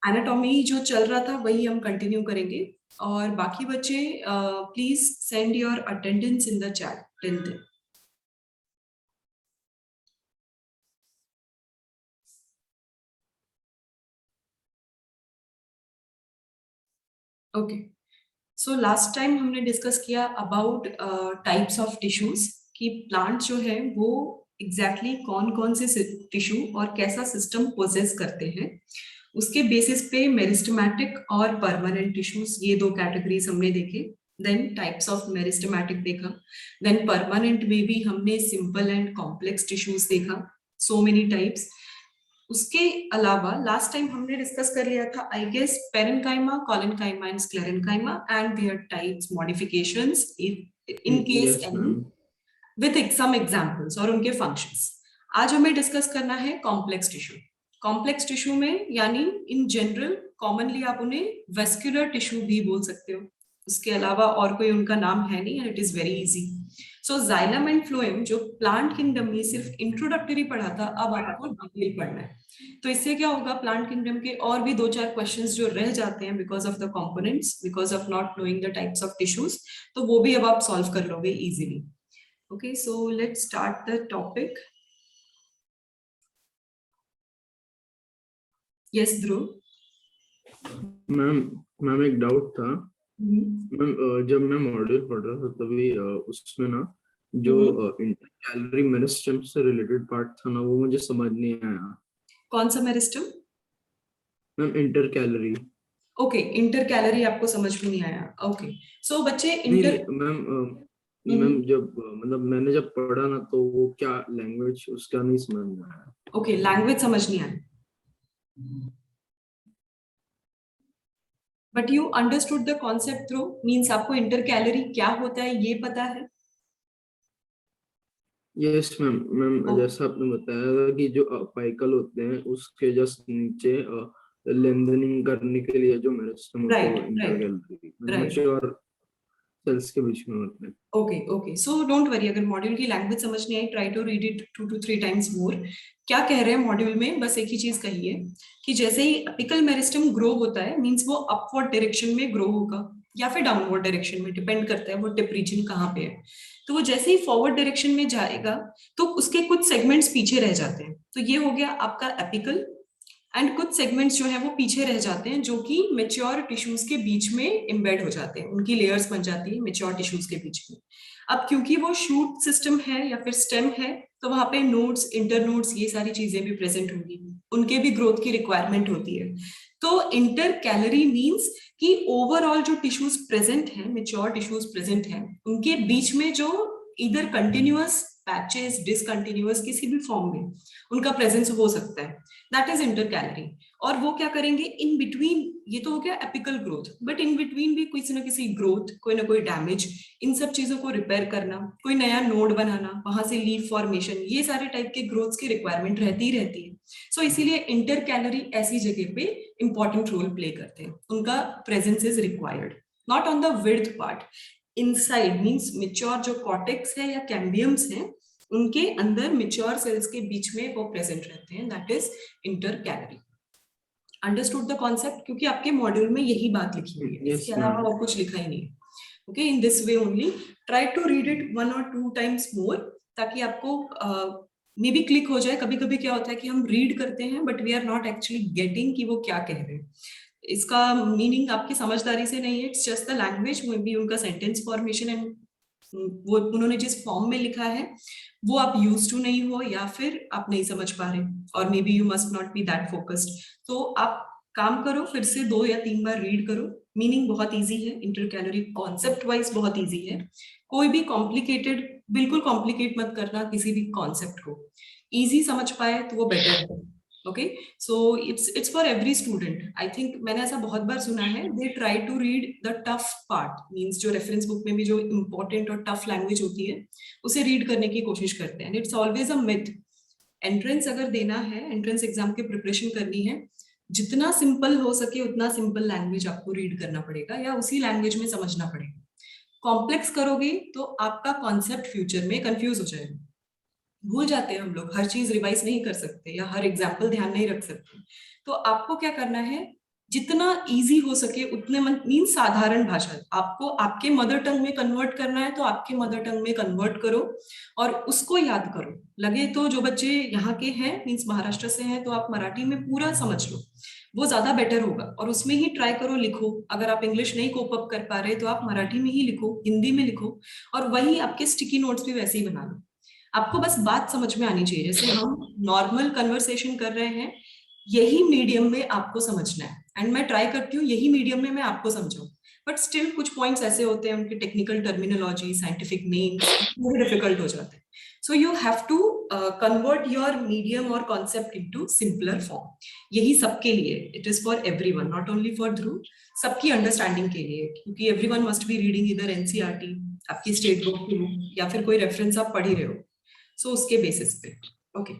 Anatomy जो चल रहा था वही हम कंटिन्यू करेंगे और बाकी बच्चे please send your attendance in the chat till then. Okay, so last time हमने डिस्कस किया अबाउट टाइप्स ऑफ टिश्यूज कि प्लांट जो है वो एग्जैक्टली कौन कौन से टिश्यू और कैसा सिस्टम पोजेस करते हैं। उसके बेसिस पे मेरिस्टेमेटिक और परमानेंट टिश्यूज ये दो कैटेगरीज हमने देखे। देन टाइप्स ऑफ मेरिस्टेमेटिक देखा। देन परमानेंट में भी हमने सिंपल एंड कॉम्प्लेक्स टिश्यूज देखा, सो मेनी टाइप्स। उसके अलावा लास्ट टाइम हमने डिस्कस कर लिया था I guess parenchyma, collenchyma and sclerenchyma and their types, modifications in case any, with some examples और उनके फंक्शंस। आज हमें डिस्कस करना है कॉम्प्लेक्स टिश्यू। कॉम्प्लेक्स टिश्यू में यानी इन जनरल कॉमनली आप उन्हें वेस्कुलर टिश्यू भी बोल सकते हो, उसके अलावा और कोई उनका नाम है नहीं and it is very easy. So xylem and phloem जो प्लांट किंगडम में सिर्फ इंट्रोडक्टरी पढ़ा था, अब आपको डिटेल पढ़ना है। तो इससे क्या होगा, प्लांट किंगडम के और भी दो चार क्वेश्चंस जो रह जाते हैं because of the components, because of not knowing the types of tissues, तो वो भी अब आप सॉल्व कर लोगे easily. Okay, so let's start the topic. Yes, Dhruv. Ma'am एक डाउट था। मैम जब मैं मॉड्यूल पढ़ रहा था तभी उसमें ना जो इंटर कैलोरी मेरिस्टेम से रिलेटेड पार्ट था ना, वो मुझे समझ नहीं आया। कौन सा meristem? Ma'am inter calorie. Okay, inter calorie आपको समझ में नहीं आया। ओके, सो बच्चे इंटर मैम जब मतलब मैंने जब पढ़ा ना तो वो क्या लैंग्वेज उसका नहीं समझ में आया। ओके, लैंग्वेज समझ नहीं आया, but you understood the concept through, means आपको इंटर कैलोरी क्या होता है ये पता है। यस मैम जैसा आपने बताया था कि जो अपाइकल होते हैं उसके जस्ट नीचे लेंथनिंग करने के लिए जो मेरिस्टेम होता है वो इंटर कैलोरी मैच्योर सेल्स के बीच में होते हैं। ओके, सो डोंट वरी, अगर मॉड्यूल की लैंग्वेज समझ नहीं आई, try to read it 2 to 3 times more. क्या कह रहे हैं मॉड्यूल में, बस एक ही चीज कही है कि जैसे ही अपिकल मेरिस्टेम ग्रो होता है, मींस वो अपवर्ड डायरेक्शन में ग्रो होगा या फिर डाउनवर्ड डायरेक्शन में, डिपेंड करता है वो टिप रीजन कहाँ पे है। तो वो जैसे ही फॉरवर्ड डायरेक्शन में जाएगा तो उसके कुछ सेगमेंट्स पीछे रह जाते हैं, तो ये हो गया आपका एपिकल। एंड कुछ सेगमेंट्स जो है वो पीछे रह जाते हैं जो कि मेच्योर टिश्यूज के बीच में एम्बेड हो जाते हैं, उनकी लेयर्स बन जाती है मेच्योर टिश्यूज के बीच में। अब क्योंकि वो शूट सिस्टम है या फिर स्टेम है, तो वहां पे नोड्स, इंटरनोड्स, ये सारी चीजें भी प्रेजेंट होंगी, उनके भी ग्रोथ की रिक्वायरमेंट होती है। तो इंटर कैलोरी मीन्स कि ओवरऑल जो टिश्यूज प्रेजेंट है, मेच्योर टिश्यूज प्रेजेंट है, उनके बीच में जो इधर कंटिन्यूअस पैचेस, डिसकंटिन्यूअस, किसी भी फॉर्म में उनका प्रेजेंस हो सकता है, दैट इज इंटर कैलोरी। और वो क्या करेंगे इन बिटवीन, ये तो हो गया apical growth, but in between भी किसी ना किसी ग्रोथ, कोई ना कोई डैमेज, इन सब चीजों को रिपेयर करना, कोई नया नोड बनाना, वहां से लीफ फॉर्मेशन, ये सारे टाइप के ग्रोथ्स की रिक्वायरमेंट रहती ही रहती है। सो इसीलिए इंटर कैलोरी ऐसी जगह पे इंपॉर्टेंट रोल प्ले करते हैं, उनका presence is required, not on the width part. Inside means mature जो कॉर्टेक्स है या कैम्बियम्स हैं, उनके अंदर मेच्योर सेल्स के बीच में वो प्रेजेंट रहते हैं, that is inter calorie. Understood the concept, क्योंकि आपके मॉड्यूल में यही बात लिखी हुई है, इसके अलावा और कुछ लिखा ही नहीं है। Okay, in this way only try to read it 1 or 2 times more, ताकि आपको मे बी क्लिक हो जाए। कभी कभी क्या होता है कि हम रीड करते हैं but we are not actually getting कि वो क्या कह रहे हैं, इसका मीनिंग आपकी समझदारी से नहीं है, it's just the language, may be उनका सेंटेंस फॉर्मेशन एंड वो उन्होंने जिस फॉर्म में लिखा है वो आप यूज टू नहीं हो, या फिर आप नहीं समझ पा रहे, और may be you must not be that focused. तो आप काम करो, फिर से 2 या 3 बार रीड करो। मीनिंग बहुत इजी है, इंटर कैलोरी कॉन्सेप्ट वाइज बहुत इजी है, कोई भी कॉम्प्लिकेटेड, बिल्कुल कॉम्प्लिकेट मत करना किसी भी कॉन्सेप्ट को, इजी समझ पाए तो वो बेटर है। Okay, so it's for every student. I think मैंने ऐसा बहुत बार सुना है, they try to read the tough part, means जो रेफरेंस बुक में भी जो इंपॉर्टेंट और टफ लैंग्वेज होती है उसे रीड करने की कोशिश करते हैं। It's always a myth. Entrance अगर देना है, एंट्रेंस एग्जाम की प्रिपरेशन करनी है, जितना सिंपल हो सके उतना सिंपल लैंग्वेज आपको रीड करना पड़ेगा या उसी लैंग्वेज में समझना पड़ेगा। कॉम्प्लेक्स करोगे तो आपका कॉन्सेप्ट फ्यूचर में कंफ्यूज हो जाएगा, भूल जाते हैं हम लोग, हर चीज रिवाइज नहीं कर सकते या हर एग्जाम्पल ध्यान नहीं रख सकते। तो आपको क्या करना है, जितना इजी हो सके उतने मीन साधारण भाषा, आपको आपके मदर टंग में कन्वर्ट करना है तो आपके मदर टंग में कन्वर्ट करो और उसको याद करो। लगे तो जो बच्चे यहाँ के हैं मीन्स महाराष्ट्र से हैं तो आप मराठी में पूरा समझ लो, वो ज्यादा बेटर होगा। और उसमें ही ट्राई करो लिखो, अगर आप इंग्लिश नहीं कोप अप कर पा रहे तो आप मराठी में ही लिखो, हिंदी में लिखो, और वही आपके स्टिकी नोट्स भी वैसे ही बना लो। आपको बस बात समझ में आनी चाहिए, जैसे हम नॉर्मल कन्वर्सेशन कर रहे हैं यही मीडियम में आपको समझना है। एंड मैं ट्राई करती हूँ यही मीडियम में मैं आपको समझाऊं, बट स्टिल कुछ पॉइंट्स ऐसे होते हैं उनके टेक्निकल टर्मिनोलॉजी, साइंटिफिक नेम्स थोड़े डिफिकल्ट हो जाते हैं। So you have to convert your medium और कॉन्सेप्ट इनटू सिंपलर फॉर्म। यही सबके लिए, it is for everyone, not only for Dhruv, सबकी अंडरस्टैंडिंग के लिए, क्योंकि एवरीवन मस्ट बी रीडिंग इधर एनसीईआरटी, आपकी स्टेट बोर्ड की बुक या फिर कोई रेफरेंस आप पढ़ ही रहे हो, सो उसके बेसिस पे। Okay,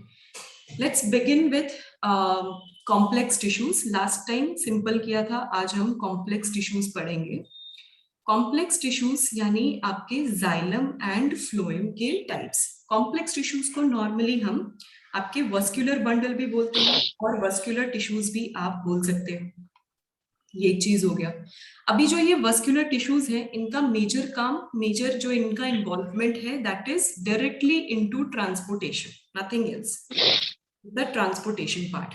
let's begin with complex tissues. Last time simple किया था, आज हम कॉम्प्लेक्स टिश्यूज पढ़ेंगे। कॉम्प्लेक्स टिश्यूज यानी आपके जाइलम एंड फ्लोएम के टाइप्स। कॉम्प्लेक्स टिश्यूज को नॉर्मली हम आपके वस्कुलर बंडल भी बोलते हैं और वस्कुलर टिश्यूज भी आप बोल सकते हो, ये एक चीज हो गया। अभी जो ये वस्कुलर टिश्यूज है इनका मेजर काम, मेजर जो इनका इन्वॉल्वमेंट है that is directly into transportation, nothing else, the transportation part.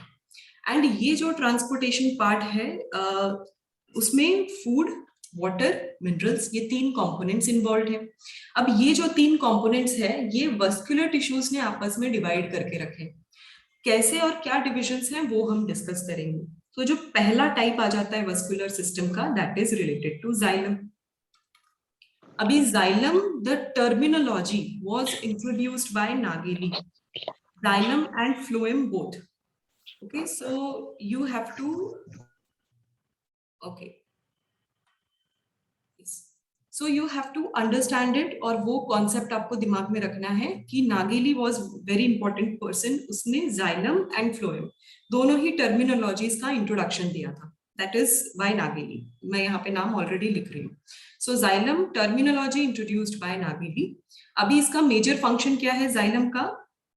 And ये जो ट्रांसपोर्टेशन पार्ट है उसमें फूड, वाटर, मिनरल्स, ये तीन कंपोनेंट्स इन्वॉल्व हैं। अब ये जो तीन कंपोनेंट्स है ये वस्कुलर टिश्यूज ने आपस में डिवाइड करके रखे। कैसे और क्या डिविजन्स हैं वो हम डिस्कस करेंगे। तो जो पहला टाइप आ जाता है वस्कुलर सिस्टम का that is related to xylem. अभी xylem, the terminology was introduced by Nageli, xylem and phloem both. Okay, so you have to, okay, so you have to understand it, और वो concept आपको दिमाग में रखना है कि नागेली was very important person, उसने जाइलम एंड फ्लोएम दोनों ही टर्मिनोलॉजीज का इंट्रोडक्शन दिया था, दैट इज बाय नागेली। मैं यहाँ पे नाम ऑलरेडी लिख रही हूँ। So xylem terminology introduced by Nageli. अभी इसका मेजर फंक्शन क्या है जाइलम का?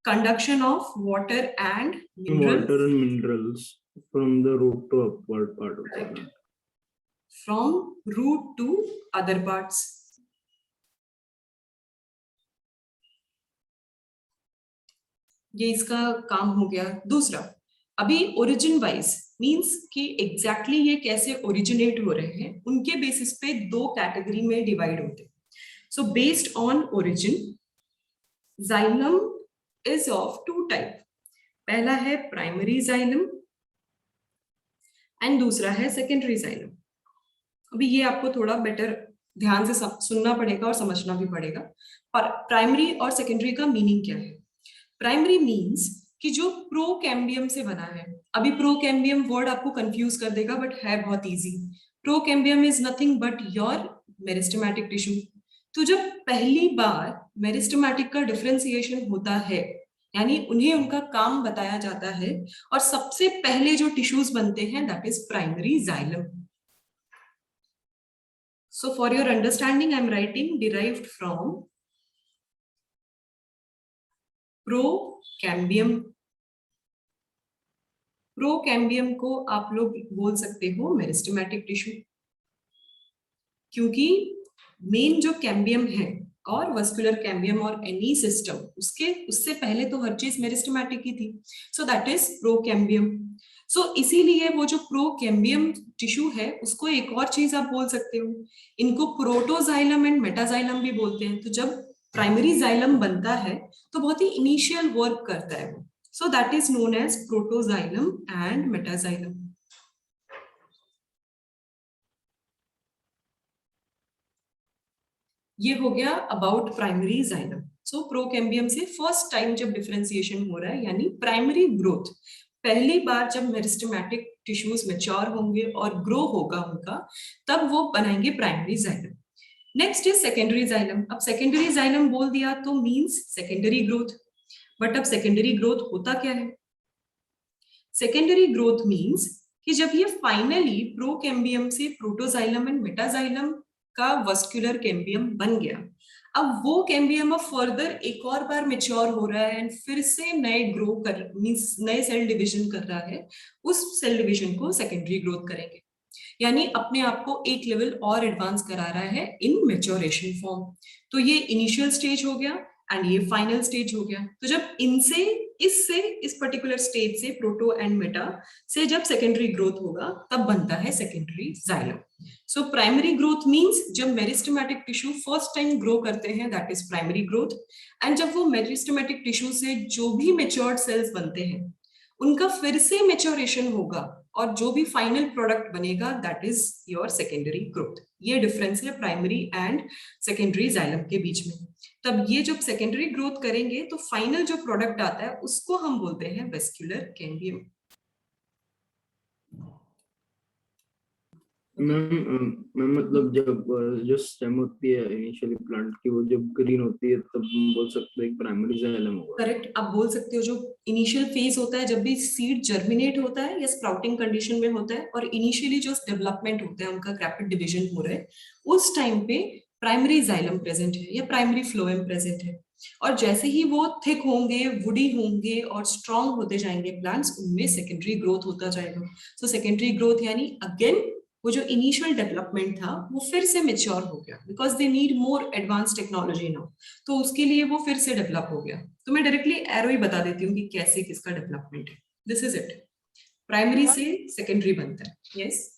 Conduction of water and minerals from the root to upward part of the plant. From root to other parts. ये इसका काम हो गया। दूसरा, अभी ओरिजिन वाइज मींस कि एग्जैक्टली ये कैसे ओरिजिनेट हो रहे हैं उनके बेसिस पे दो कैटेगरी में डिवाइड होते हैं। So based on origin, xylem is of two type. पहला है प्राइमरी जाइलम एंड दूसरा है सेकेंडरी जाइलम। अभी ये आपको थोड़ा बेटर ध्यान से सुनना पड़ेगा और समझना भी पड़ेगा। पर प्राइमरी और सेकेंडरी का मीनिंग क्या है? प्राइमरी मीन्स कि जो प्रोकैम्बियम से बना है। अभी प्रोकैम्बियम वर्ड आपको कंफ्यूज कर देगा बट है बहुत easy. Procambium is nothing but your meristematic tissue. तो जब पहली बार मेरिस्टेमेटिक का डिफरेंशिएशन होता है यानी उन्हें उनका काम बताया जाता है और सबसे पहले जो टिश्यूज बनते हैं that is primary xylem. So for your understanding I am writing derived from procambium. Procambium को आप लोग बोल सकते हो मेरिस्टेमेटिक टिश्यू, क्योंकि मेन जो कैम्बियम है और वस्कुलर कैम्बियम और एनी सिस्टम उससे पहले तो हर चीज मेरिस्टेमेटिक ही थी। So that is procambium. So इसीलिए वो जो प्रोकैम्बियम टिश्यू है उसको एक और चीज आप बोल सकते हो, इनको प्रोटोजाइलम एंड मेटाजाइलम भी बोलते हैं। तो जब प्राइमरी जाइलम बनता है तो बहुत ही इनिशियल वर्क करता है वो, so that is known as protoxylem and metaxylem. ये हो गया about primary xylem. So procambium से फर्स्ट टाइम जब डिफरेंशिएशन हो रहा है यानी प्राइमरी ग्रोथ, पहली बार जब मेरिस्टेमेटिक टिश्यूज मैच्योर होंगे और ग्रो होगा उनका, तब वो बनाएंगे primary xylem. Next is secondary xylem. अब सेकेंडरी जाइलम बोल दिया तो मींस सेकेंडरी ग्रोथ, बट अब सेकेंडरी ग्रोथ होता क्या है? सेकेंडरी ग्रोथ मींस कि जब ये फाइनली प्रोकैम्बियम से प्रोटोजाइलम एंड मेटाजाइलम का वस्कुलर कैम्बियम बन गया, अब वो कैम्बियम फर्दर एक और बार मेच्योर हो रहा है एंड फिर से नए ग्रो कर मींस नए सेल डिवीजन कर रहा है, उस सेल डिवीजन को सेकेंडरी ग्रोथ करेंगे, यानी अपने आप को एक लेवल और एडवांस करा रहा है इन मेच्योरेशन फॉर्म। तो ये इनिशियल स्टेज हो गया एंड ये फाइनल स्टेज हो गया। तो जब इनसे इस पर्टिकुलर स्टेज से प्रोटो एंड मेटा से जब सेकेंडरी ग्रोथ होगा तब बनता है secondary xylem. So primary growth means जब meristematic tissue first time grow करते हैं, that is primary growth. And जब वो मेरिस्टेमेटिक टिश्यू से जो भी मेच्योर्ड सेल्स बनते हैं उनका फिर से मेच्योरेशन होगा और जो भी फाइनल प्रोडक्ट बनेगा that is your secondary growth. ये डिफरेंस है प्राइमरी एंड सेकेंडरी जाइलम के बीच में। तब ये जब सेकेंडरी ग्रोथ करेंगे तो फाइनल जो प्रोडक्ट आता है उसको हम बोलते हैं वेस्क्यूलर कैम्बियम। मैम मतलब जब जो स्टेम होती है इनिशियली प्लांट की, वो जब ग्रीन होती है तब हम बोल सकते हैं प्राइमरी जाइलम होगा। करेक्ट, आप बोल सकते हो। जो इनिशियल फेज होता है जब भी सीड जर्मिनेट होता है या स्प्राउटिंग कंडीशन में होता है और इनिशियली जो डेवलपमेंट होता है उनका रैपिड डिवीजन हो रहा है, उस टाइम पे प्राइमरी जाइलम प्रेजेंट है या प्राइमरी फ्लोएम प्रेजेंट है। और जैसे ही वो थिक होंगे, वुडी होंगे और स्ट्रॉन्ग होते जाएंगे प्लांट्स, उनमें सेकेंडरी ग्रोथ होता जाएगा। सो सेकेंडरी ग्रोथ यानी अगेन वो जो इनिशियल डेवलपमेंट था वो फिर से मेच्योर हो गया because they need more advance technology now, तो उसके लिए वो फिर से डेवलप हो गया। तो मैं डायरेक्टली एरो ही बता देती हूँ कि कैसे किसका डेवलपमेंट है। दिस इज इट, प्राइमरी से सेकेंडरी बनता है। यस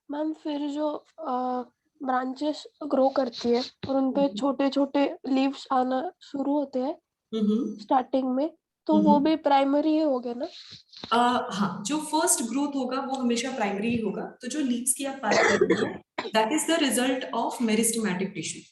मैम, फिर जो ब्रांचेस ग्रो करती है और उनपे छोटे छोटे लीव्स आना शुरू होते हैं स्टार्टिंग में, तो वो भी प्राइमरी ही हो गया ना? हाँ, जो फर्स्ट ग्रोथ होगा वो हमेशा प्राइमरी ही होगा। तो जो लीव्स की आप बात कर रहे हो that is the result of meristematic tissue.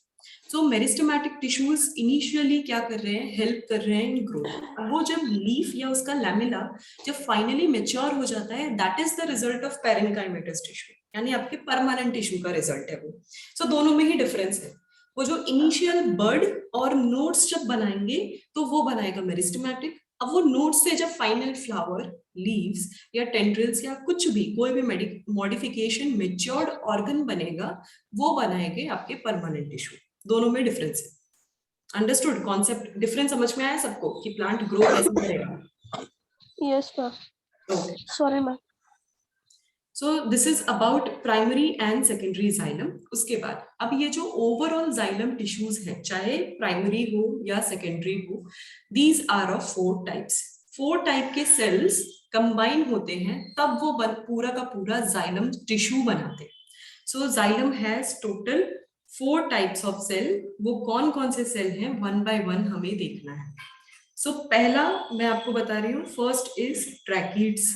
So meristematic tissues initially क्या कर रहे हैं, हेल्प कर रहे हैं इन ग्रोथ। वो जब लीफ या उसका लैमेला जब फाइनली मेच्योर हो जाता है that is the result of parenchymatous tissue, यानी आपके परमानेंट टिश्यू का रिजल्ट है वो। सो दोनों में ही डिफरेंस है। वो जो इनिशियल बर्ड और नोड्स जब बनाएंगे तो वो बनाएगा मेरिस्टेमेटिक। अब वो नोड्स से जब फाइनल फ्लावर, लीव्स या टेंड्रिल्स या कुछ भी कोई भी मॉडिफिकेशन मेच्योर्ड ऑर्गन बनेगा, वो बनाएंगे आपके परमानेंट टिश्यू। दोनों में डिफरेंस है। Understood concept? डिफरेंस समझ में आया सबको कि प्लांट ग्रो कैसे करेगा? Yes ma'am, sorry ma'am. So this is about primary and secondary xylem. उसके बाद अब ये जो ओवरऑल जाइलम टिश्यूज है, चाहे प्राइमरी हो या सेकेंडरी हो, these are of 4 types. 4 type के सेल्स कंबाइन होते हैं तब वो पूरा का पूरा जाइलम टिश्यू बनाते हैं। So xylem has total 4 types of cell. वो कौन कौन से सेल हैं, वन बाय वन हमें देखना है। सो पहला मैं आपको बता रही हूँ, फर्स्ट इज ट्रैकीड्स।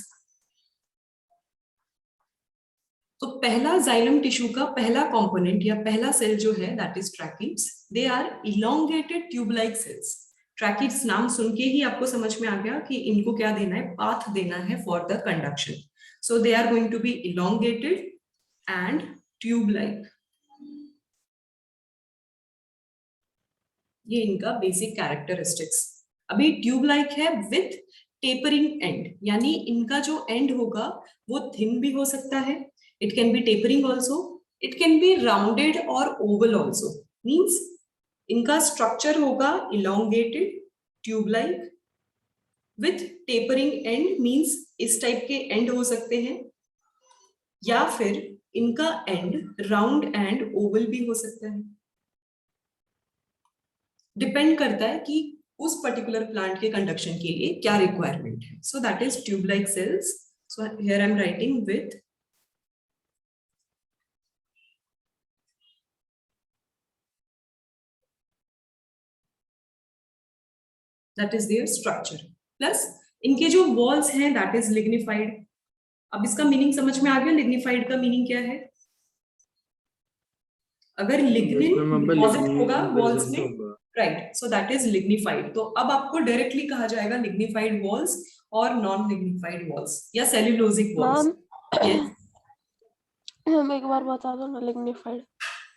तो पहला जाइलम टिश्यू का पहला कंपोनेंट या पहला सेल जो है that is tracheids. They are elongated tube like cells. Tracheids नाम सुन के ही आपको समझ में आ गया कि इनको क्या देना है, पाथ देना है for the conduction. So they are going to be elongated and tube like. ये इनका बेसिक कैरेक्टरिस्टिक्स। अभी ट्यूब लाइक है विथ टेपरिंग एंड, यानी इनका जो एंड होगा वो थिन भी हो सकता है, it can be tapering also, it can be rounded or oval also, means इनका स्ट्रक्चर होगा elongated tube like with tapering end, means इस टाइप के एंड हो सकते हैं या फिर इनका एंड राउंड एंड ओवल भी हो सकता है। डिपेंड करता है कि उस पर्टिकुलर प्लांट के कंडक्शन के लिए क्या रिक्वायरमेंट है। So that is tube like cells. So here I am writing with that is their structure, plus इनके जो walls हैं that is lignified। अब इसका मीनिंग समझ में आ गया, lignified का मीनिंग क्या है? अगर लिग्निन डिपॉजिट होगा वॉल्स में, right, so that is lignified. तो अब आपको डायरेक्टली कहा जाएगा लिग्निफाइड वॉल्स और नॉन लिग्निफाइड वॉल्स या सेल्यूलोजिक वॉल्स। हम एक बार बता दो ना लिग्निफाइड।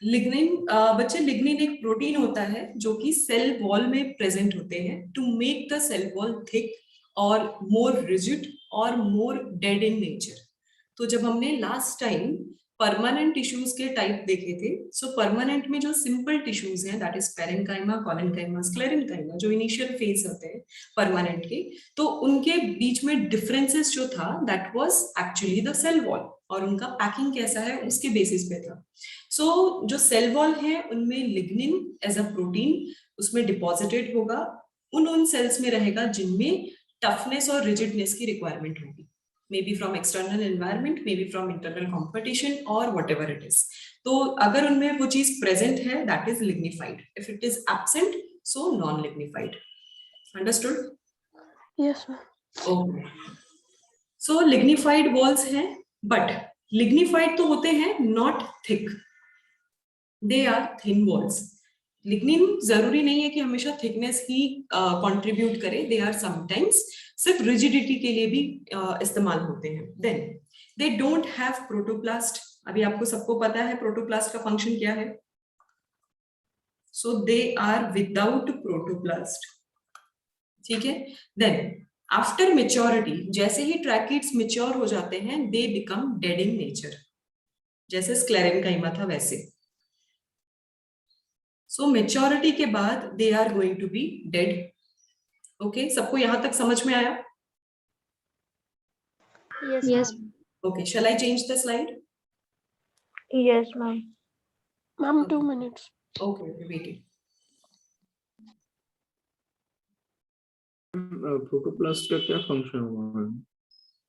लिग्निन बच्चे, लिग्निन एक प्रोटीन होता है जो कि सेल वॉल में प्रेजेंट होते हैं to make the cell wall thick और मोर रिजिड और मोर डेड इन नेचर। तो जब हमने लास्ट टाइम परमानेंट टिश्यूज के टाइप देखे थे। सो परमानेंट में जो सिंपल टिश्यूज हैं that is parenchyma, collenchyma, sclerenchyma, जो इनिशियल फेज होते हैं परमानेंट के, तो उनके बीच में डिफरेंसेस जो था that was actually the cell wall, और उनका पैकिंग कैसा है उसके बेसिस पे था। सो जो सेल वॉल है उनमें लिग्निन एज अ प्रोटीन उसमें डिपॉजिटेड होगा, उन सेल्स में रहेगा जिनमें टफनेस और रिजिडनेस की रिक्वायरमेंट होगी, maybe from external environment, maybe from internal competition or whatever it is. तो अगर उनमें वो चीज प्रेजेंट है that is lignified, if it is absent so non lignified. Understood? Yes ma'am. Okay. So lignified walls हैं, but lignified तो होते हैं not thick, they are thin walls. Lignin जरूरी नहीं है कि हमेशा थिकनेस ही कंट्रीब्यूट करे, दे आर समटाइम्स सिर्फ रिजिडिटी के लिए भी इस्तेमाल होते हैं। Then they don't have protoplast. अभी आपको सबको पता है प्रोटोप्लास्ट का फंक्शन क्या है। So they are without protoplast, ठीक है। देन आफ्टर मेच्योरिटी, जैसे ही ट्रैकिड्स मेच्योर हो जाते हैं they become dead in nature, जैसे स्क्लेरेन्काइमा था वैसे। सो मेच्योरिटी के बाद they are going to be dead. Okay, सबको यहां तक समझ में आया? Yes. Okay, shall I change the slide? Yes, ma'am. Ma'am, 2 minutes. Okay, waiting. Protoplast का क्या फंक्शन होगा?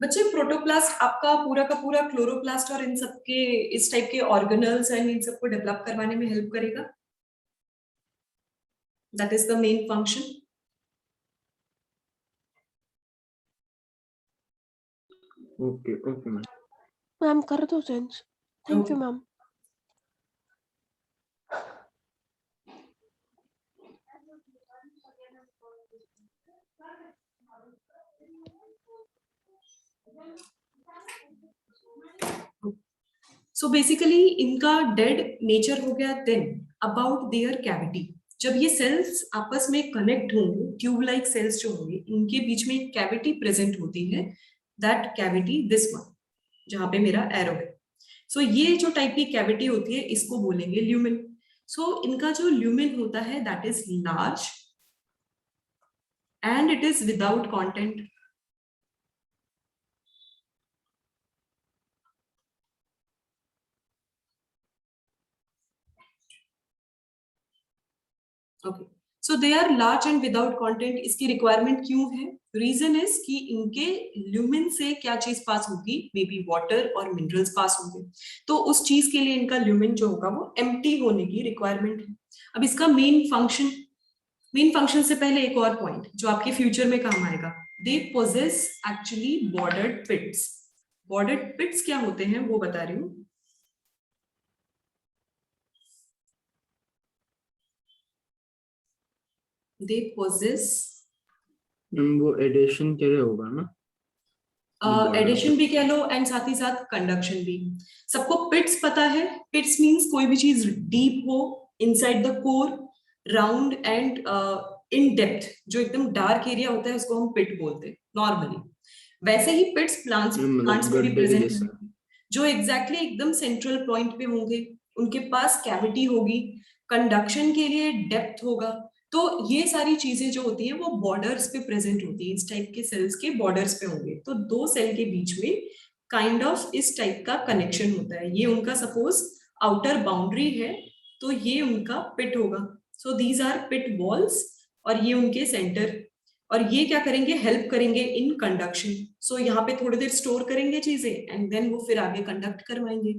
बच्चे प्रोटोप्लास्ट आपका पूरा का पूरा क्लोरोप्लास्ट और इन सब के इस टाइप के ऑर्गेनल्स एंड इन सबको डेवलप करवाने में हेल्प करेगा। That is the main function. Okay, okay, ma'am. Ma'am, कर दो sense. Thank you, ma'am. So basically इनका डेड नेचर हो गया। देन अबाउट देयर कैविटी, जब ये सेल्स आपस में कनेक्ट होंगे, ट्यूब लाइक सेल्स जो होंगे, इनके बीच में एक कैविटी प्रेजेंट होती है, दैट कैविटी दिस वन जहां पे मेरा एरो है। सो ये जो टाइप की कैविटी होती है इसको बोलेंगे ल्यूमेन। सो इनका जो ल्यूमेन होता है that is large and it is without content. Okay, so they are large and without content. इसकी रिक्वायरमेंट क्यों है? रीजन इज कि इनके ल्यूमेन से क्या चीज पास होगी, मे बी वाटर और मिनरल्स पास होंगे, तो उस चीज के लिए इनका ल्यूमेन जो होगा वो एम्प्टी होने की रिक्वायरमेंट है। अब इसका मेन फंक्शन से पहले एक और पॉइंट जो आपके फ्यूचर में काम आएगा, they possess actually bordered pits. Bordered pits क्या होते हैं वो बता रही हूँ। They possess, वो एडिशन के लिए होगा ना? एडिशन भी कह लो एंड साथ ही साथ कंडक्शन भी। सबको पिट्स पता है। पिट्स मींस कोई भी चीज डीप हो, inside the core, round and in depth, जो एकदम डार्क एरिया होता है उसको हम पिट बोलते हैं नॉर्मली। वैसे ही पिट्स प्लांट्स में भी प्रेजेंट है, जो एग्जैक्टली एकदम सेंट्रल पॉइंट पे होंगे, उनके पास कैविटी होगी, कंडक्शन के लिए डेप्थ होगा। तो ये सारी चीजें जो होती है वो बॉर्डर्स पे प्रेजेंट होती है, इस टाइप के सेल्स के बॉर्डर्स पे होंगे। तो दो सेल के बीच में काइंड ऑफ इस टाइप का कनेक्शन होता है। ये उनका सपोज आउटर बाउंड्री है तो ये उनका पिट होगा। So these are pit walls और ये उनके सेंटर, और ये क्या करेंगे, हेल्प करेंगे इन कंडक्शन। सो यहाँ पे थोड़ी देर स्टोर करेंगे चीजें एंड देन वो फिर आगे कंडक्ट करवाएंगे।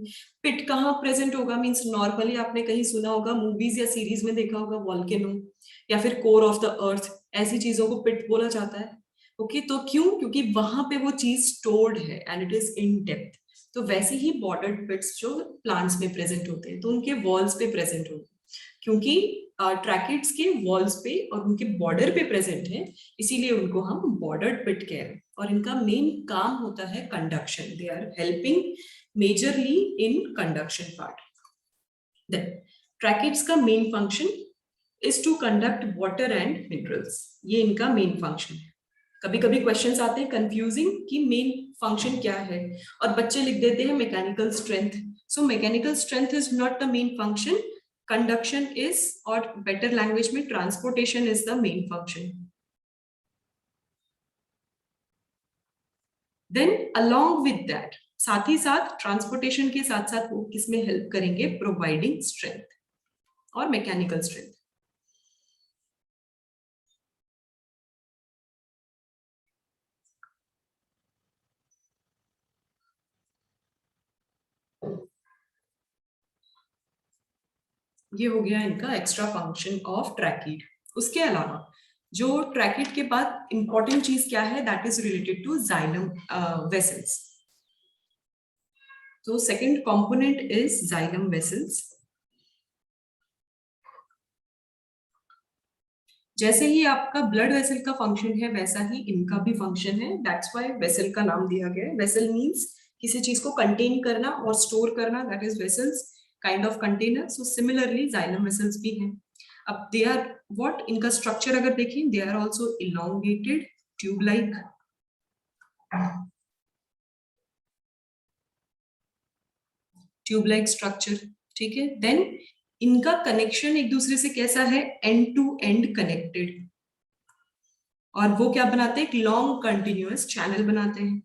पिट कहाँ प्रेजेंट होगा मींस नॉर्मली आपने कहीं सुना होगा, मूवीज या सीरीज में देखा होगा, वॉल्केनो या फिर कोर ऑफ द अर्थ, ऐसी चीजों को पिट बोला जाता है। ओके, तो क्यों? क्योंकि वहां पे वो चीज स्टोर्ड है and it is in depth. तो वैसे ही बॉर्डर्ड पिट्स जो प्लांट्स में प्रेजेंट होते हैं तो उनके वॉल्स पे प्रेजेंट होते हैं, क्योंकि ट्रैकिड्स के वॉल्स पे और उनके बॉर्डर पे प्रेजेंट है, इसीलिए उनको हम बॉर्डर्ड पिट कह रहे हैं। और इनका मेन काम होता है conduction. They are helping majorly in conduction part. Then tracheids का main function is to conduct water and minerals. ये इनका मेन फंक्शन है। कभी कभी क्वेश्चंस आते हैं कंफ्यूजिंग कि मेन फंक्शन क्या है, और बच्चे लिख देते हैं mechanical strength. So mechanical strength is not the main function, conduction is, और बेटर लैंग्वेज में transportation is the main function. Then along with that, साथ ही साथ ट्रांसपोर्टेशन के साथ साथ वो किसमें हेल्प करेंगे, प्रोवाइडिंग स्ट्रेंथ और मैकेनिकल स्ट्रेंथ. ये हो गया इनका एक्स्ट्रा फंक्शन ऑफ ट्रैकिड. उसके अलावा जो ट्रैकिड के बाद इंपॉर्टेंट चीज क्या है, that is related to xylem vessels. तो second component is xylem vessels. जैसे ही आपका ब्लड वेसल का फंक्शन है वैसा ही इनका भी फंक्शन है. दैट्स व्हाई वेसल का नाम दिया गया है. वेसल मींस किसी चीज को कंटेन करना और स्टोर करना, that is vessels, kind of container. So similarly xylem vessels भी हैं. अब दे आर व्हाट, इनका स्ट्रक्चर अगर देखें, they are also elongated tube like. Tube like structure, ठीक है. देन इनका कनेक्शन एक दूसरे से कैसा है, एंड टू एंड कनेक्टेड. और वो क्या बनाते हैं, एक लॉन्ग कंटिन्यूअस चैनल बनाते हैं,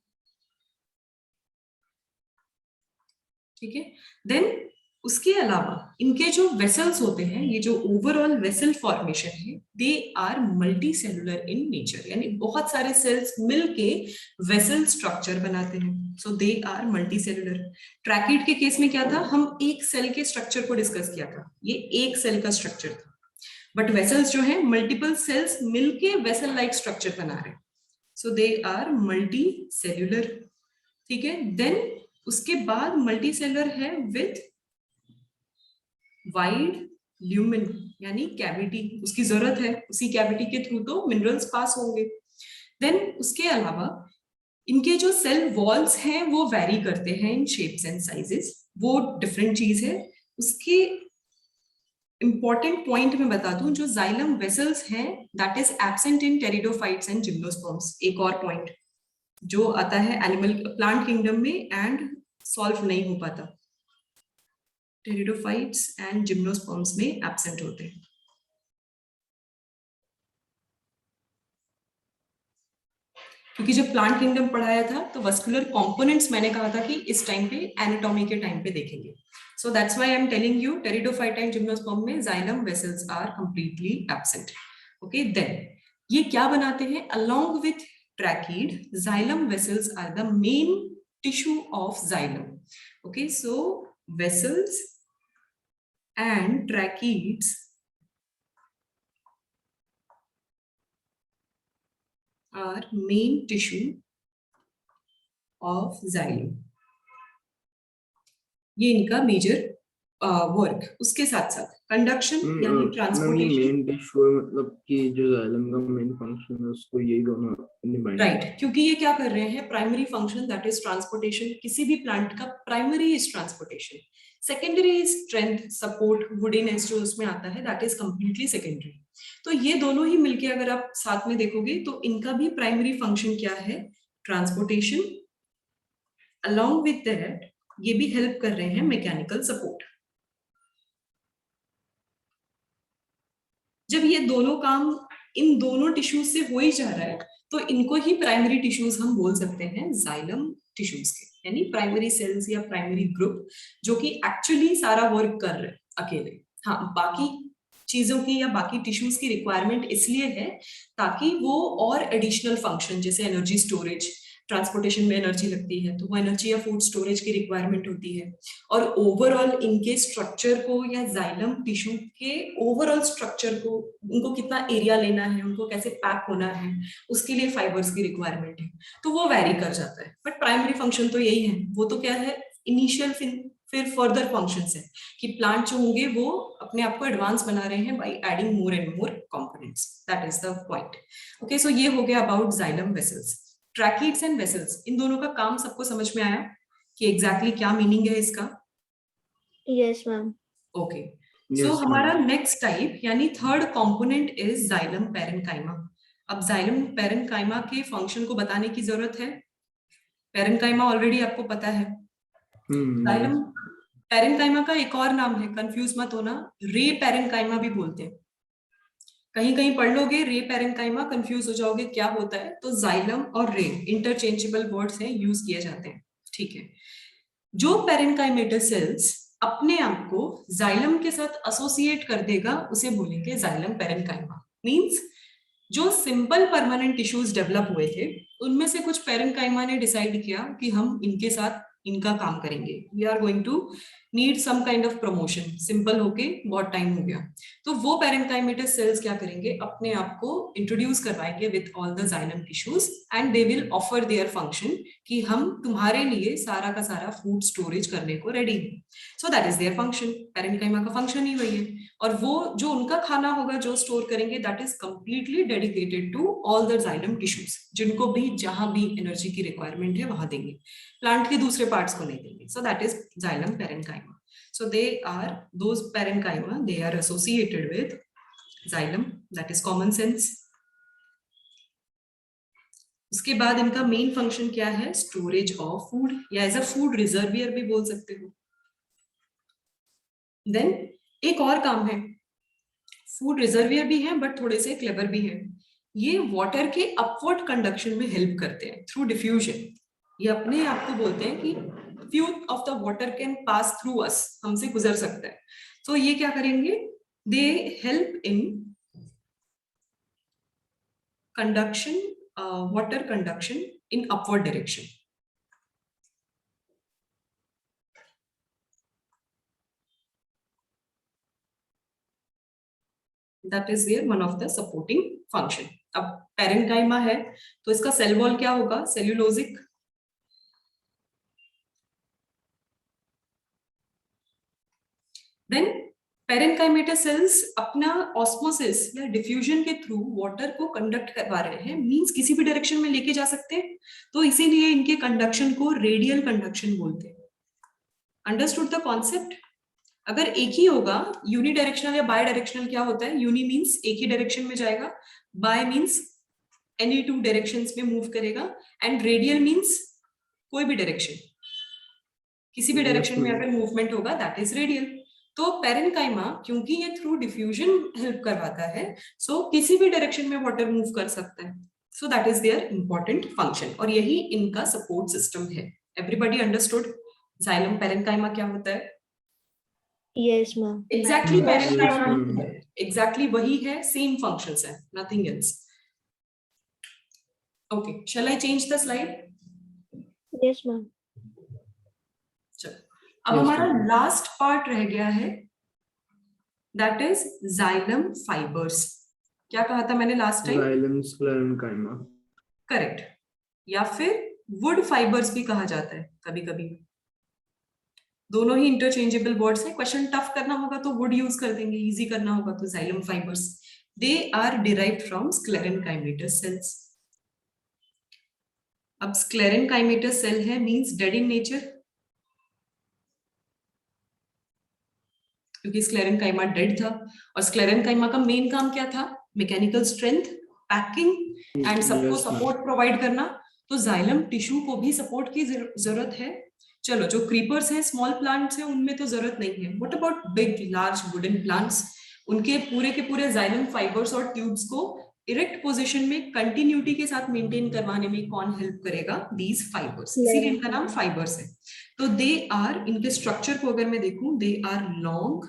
ठीक है. देन उसके अलावा इनके जो वेसल्स होते हैं, ये जो ओवरऑल वेसल फॉर्मेशन है, they are multi cellular in nature, यानी बहुत सारे सेल्स मिलके वेसल स्ट्रक्चर बनाते हैं. So they are multi cellular. Tracheid के केस में क्या था, हम एक सेल के स्ट्रक्चर को डिस्कस किया था, ये एक सेल का स्ट्रक्चर था. बट वेसल्स जो है मल्टीपल सेल्स मिलके वेसल लाइक स्ट्रक्चर बना रहे हैं. So they are multi cellular, ठीक है. देन उसके बाद मल्टी सेलुलर है विथ वाइड ल्यूमेन, यानी कैविटी उसकी जरूरत है, उसी कैविटी के थ्रू तो मिनरल्स पास होंगे. देन उसके अलावा इनके जो सेल वॉल्स हैं वो वेरी करते हैं इन शेप्स एंड साइजेस, वो डिफरेंट चीज है. उसके इंपॉर्टेंट पॉइंट में बता दूं, जो जाइलम वेसल्स हैं that is absent in pteridophytes and gymnosperms. एक और पॉइंट जो आता है एनिमल प्लांट किंगडम में एंड सॉल्व नहीं हो पाता, टेरिडोफाइट्स एंड जिम्नोस्पर्म्स में एब्सेंट होते हैं. क्योंकि जब प्लांट किंगडम पढ़ाया था तो वस्कुलर कंपोनेंट्स मैंने कहा था कि इस टाइम पे एनाटॉमी के टाइम पे देखेंगे. So that's why I am telling you pteridophyte and gymnosperm में xylem vessels are completely absent. Okay, then ये क्या बनाते हैं, along with tracheid xylem vessels are the main tissue of xylem. Okay, so vessels and tracheids are main tissue of xylem. ये इनका major work. उसके साथ साथ कंडक्शन यानी ट्रांसपोर्टेशन. मेन टिश्यू मतलब कि जो जाइलम का मेन फंक्शन है उसको यही दोनों निभाएंगे. राइट, क्योंकि ये क्या कर रहे हैं, primary function that is transportation. किसी भी प्लांट का primary is transportation, secondary is strength, support, woodiness जो उसमें आता है दैट इज कंप्लीटली सेकेंडरी. तो ये दोनों ही मिलके अगर आप साथ में देखोगे तो इनका भी प्राइमरी फंक्शन क्या है, ट्रांसपोर्टेशन. अलोंग विद दैट ये भी हेल्प कर रहे हैं मैकेनिकल सपोर्ट. जब ये दोनों काम इन दोनों टिश्यूज से हो ही जा रहा है तो इनको ही प्राइमरी टिश्यूज हम बोल सकते हैं जाइलम टिश्यूज के, यानी प्राइमरी सेल्स या प्राइमरी ग्रुप जो कि एक्चुअली सारा वर्क कर रहे हैं अकेले. हाँ, बाकी चीजों की या बाकी टिश्यूज की रिक्वायरमेंट इसलिए है ताकि वो और एडिशनल फंक्शन, जैसे एनर्जी स्टोरेज, ट्रांसपोर्टेशन में एनर्जी लगती है तो वो एनर्जी या फूड स्टोरेज की रिक्वायरमेंट होती है. और ओवरऑल इनके स्ट्रक्चर को या जाइलम टिश्यू के ओवरऑल स्ट्रक्चर को, उनको कितना एरिया लेना है, उनको कैसे पैक होना है, उसके लिए फाइबर्स की रिक्वायरमेंट है. तो वो वेरी कर जाता है. बट प्राइमरी फंक्शन तो यही है. वो तो क्या है, इनिशियल फिर फर्दर फंक्शंस है कि प्लांट जो होंगे वो अपने आप को एडवांस बना रहे हैं by adding more and more components. That is the point. Okay, so ये हो गया about xylem vessels. Tracheids and vessels, इन दोनों का काम सबको समझ में आया कि एग्जैक्टली क्या मीनिंग है इसका? Yes, ma'am. ओके, सो हमारा नेक्स्ट टाइप यानी third component is xylem parenchyma. अब जाइलम पैरेन्काइमा के फंक्शन को बताने की जरूरत है? पैरेन्काइमा ऑलरेडी आपको पता है। जाइलम पैरेन्काइमा का एक और नाम है, कंफ्यूज मत होना, रे पैरेन्काइमा भी बोलते हैं। कहीं कहीं पढ़ लोगे रे पैरेन्काइमा, कंफ्यूज हो जाओगे क्या होता है। तो जाइलम और रे इंटरचेंजेबल वर्ड्स हैं, यूज किए जाते हैं, ठीक है। जो पैरेन्काइमेटस सेल्स अपने आप को जाइलम के साथ एसोसिएट कर देगा उसे बोलेंगे जाइलम पैरेन्काइमा। मींस जो सिंपल परमानेंट टिश्यूज डेवलप हुए थे उनमें से कुछ पैरेन्काइमा ने डिसाइड किया कि हम इनके साथ इनका काम करेंगे, we are going to need some kind of promotion. Simple होके बहुत टाइम हो गया, तो वो पैरेन्काइमेटस सेल्स क्या करेंगे, अपने आप को इंट्रोड्यूस करवाएंगे with all the xylem tissues and they will offer their function कि हम तुम्हारे लिए सारा का सारा फूड स्टोरेज करने को रेडी है। So that is their function. Parenchyma का फंक्शन ही वही है, और वो जो उनका खाना होगा जो स्टोर करेंगे that is completely dedicated to all the xylem tissues, जिनको भी जहां भी एनर्जी की रिक्वायरमेंट है वहां देंगे, प्लांट के दूसरे पार्ट्स को नहीं देंगे। सो that is xylem parenchyma. So they are those parenchyma, they are associated with xylem, that is common sense. उसके बाद इनका मेन फंक्शन क्या है, स्टोरेज ऑफ फूड, या एज अ फूड रिजर्वियर भी बोल सकते हो। देन एक और काम है, फूड रिजर्वियर भी है बट थोड़े से क्लेवर भी है, ये वाटर के अपवर्ड कंडक्शन में हेल्प करते हैं थ्रू डिफ्यूजन। ये अपने आप को बोलते हैं कि few of the water can pass through us, हमसे गुजर सकता है। तो ये क्या करेंगे, they help in conduction, water conduction in upward direction. That is their one of the supporting function. अब पैरेन्काइमा है तो इसका सेल वॉल क्या होगा, सेल्यूलोजिक। देन पैरेन्काइमेटस सेल्स अपना ऑस्मोसिस या डिफ्यूजन के थ्रू वाटर को कंडक्ट करवा रहे हैं, मींस किसी भी डायरेक्शन में लेके जा सकते हैं, तो इसीलिए इनके कंडक्शन को रेडियल कंडक्शन बोलते हैं। Understood the concept? अगर एक ही होगा, यूनी डायरेक्शनल या बाय डायरेक्शनल क्या होता है, यूनी मींस एक ही डायरेक्शन में जाएगा, by means any two directions में मूव करेगा, एंड रेडियल मींस कोई भी डायरेक्शन, किसी भी डायरेक्शन में अगर मूवमेंट होगा दैट इज रेडियल। तो पैरेन्काइमा क्योंकि ये थ्रू डिफ्यूजन हेल्प करवाता है, सो किसी भी डायरेक्शन में वाटर मूव कर सकता है। So that is there important function, और यही इनका सपोर्ट सिस्टम है। एवरीबॉडी अंडरस्टूड जाइलम पैरेन्काइमा क्या होता है? Yes, ma'am. Exactly parenchyma exactly वही है, सेम फंक्शंस है, nothing else. Okay, shall I change the slide? Yes, ma'am. अब हमारा लास्ट पार्ट रह गया है, दैट इज जाइलम फाइबर्स। क्या कहा था मैंने last time? Xylem sclerenchyma. Correct, या फिर वुड फाइबर्स भी कहा जाता है कभी कभी, दोनों ही इंटरचेंजेबल वर्ड्स है। क्वेश्चन टफ करना होगा तो वुड यूज कर देंगे, इजी करना होगा तो xylem fibres. They are derived from sclerenchymatous cells. अब स्क्लेरेन्काइमेटस सेल है मींस डेड इन नेचर, क्योंकि स्क्लेरेन्काइमा डेड था, और स्क्लेरेन्काइमा का मेन काम क्या था, मैकेनिकल स्ट्रेंथ, पैकिंग एंड सबको सपोर्ट प्रोवाइड करना। तो जाइलम टिश्यू को भी सपोर्ट की जरूरत है। चलो, जो क्रीपर्स हैं, स्मॉल प्लांट्स हैं, उनमें तो जरूरत नहीं है। What about big large wooden plants? उनके पूरे के पूरे जाइलम फाइबर्स और ट्यूब्स को इरेक्ट पोजीशन में कंटिन्यूटी के साथ मेंटेन करवाने में कौन हेल्प करेगा? दीज फाइबर्स, इसीलिए इनका नाम फाइबर्स है। तो दे आर, इनके स्ट्रक्चर को अगर मैं देखूं, they are long,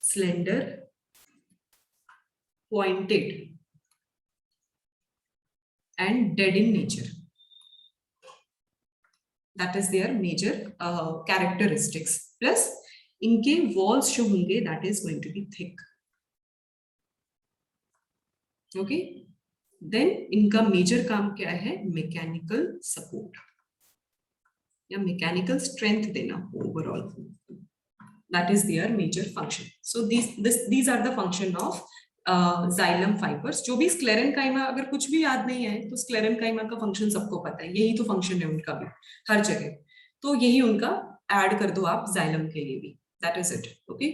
slender, pointed and dead in nature. That is their major characteristics. Plus इनके वॉल्स जो होंगे that is going to be thick. Okay, then इनका मेजर काम क्या है? मैकेनिकल सपोर्ट या मैकेनिकल स्ट्रेंथ देना overall, that is their major function. So these are the function of xylem fibres. जो भी स्क्लेरेन्काइमा, अगर कुछ भी याद नहीं है तो स्क्लेरेन्काइमा का फंक्शन सबको पता है, यही तो फंक्शन है उनका भी हर जगह, तो यही उनका ऐड कर दो आप जाइलम के लिए भी, that is it. Okay,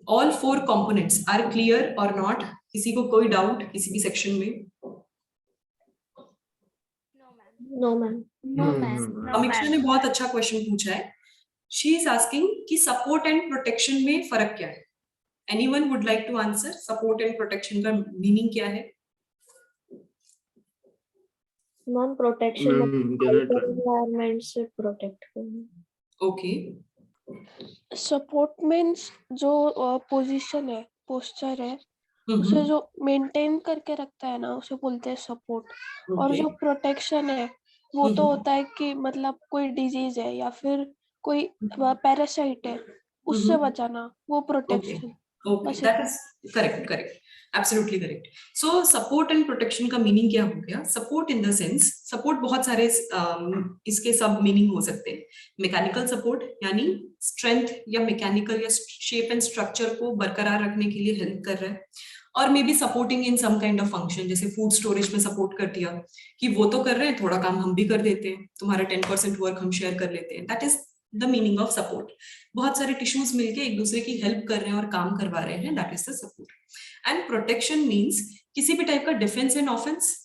all 4 components are clear और नॉट? किसी को कोई डाउट किसी भी सेक्शन में? No, ma'am. No, ma'am. No, समीक्षा ने ma'am. बहुत अच्छा क्वेश्चन पूछा है. शी इज आस्किंग कि सपोर्ट एंड प्रोटेक्शन में फर्क क्या है. Anyone would like to answer. Support and protection का मीनिंग क्या है? Ma'am protection ma'am can I try? Environment से प्रोटेक्ट करना. ओके. सपोर्ट मीन्स जो पोजीशन है, पोस्चर है, उसे जो मेंटेन करके रखता है ना, उसे बोलते हैं सपोर्ट. और जो प्रोटेक्शन है वो तो होता है कि मतलब कोई डिजीज है या फिर कोई पैरासाइट है, उससे बचाना, वो protection. Okay, that is correct. Absolutely correct. So support and protection का meaning क्या हो गया? Support in the sense, support बहुत सारे इसके सब meaning हो सकते हैं. Mechanical support यानी strength या mechanical या shape and structure को बरकरार रखने के लिए help कर रहा है. और may be supporting in some kind of function, जैसे फूड स्टोरेज में सपोर्ट कर दिया कि वो तो कर रहे हैं, थोड़ा काम हम भी कर देते हैं, तुम्हारा 10% वर्क हम शेयर कर लेते हैं. That is the meaning of support. बहुत सारे टिश्यूज मिलके एक दूसरे की हेल्प कर रहे हैं और काम करवा रहे हैं. That is the support. And protection means किसी भी टाइप का डिफेंस एंड ऑफेंस,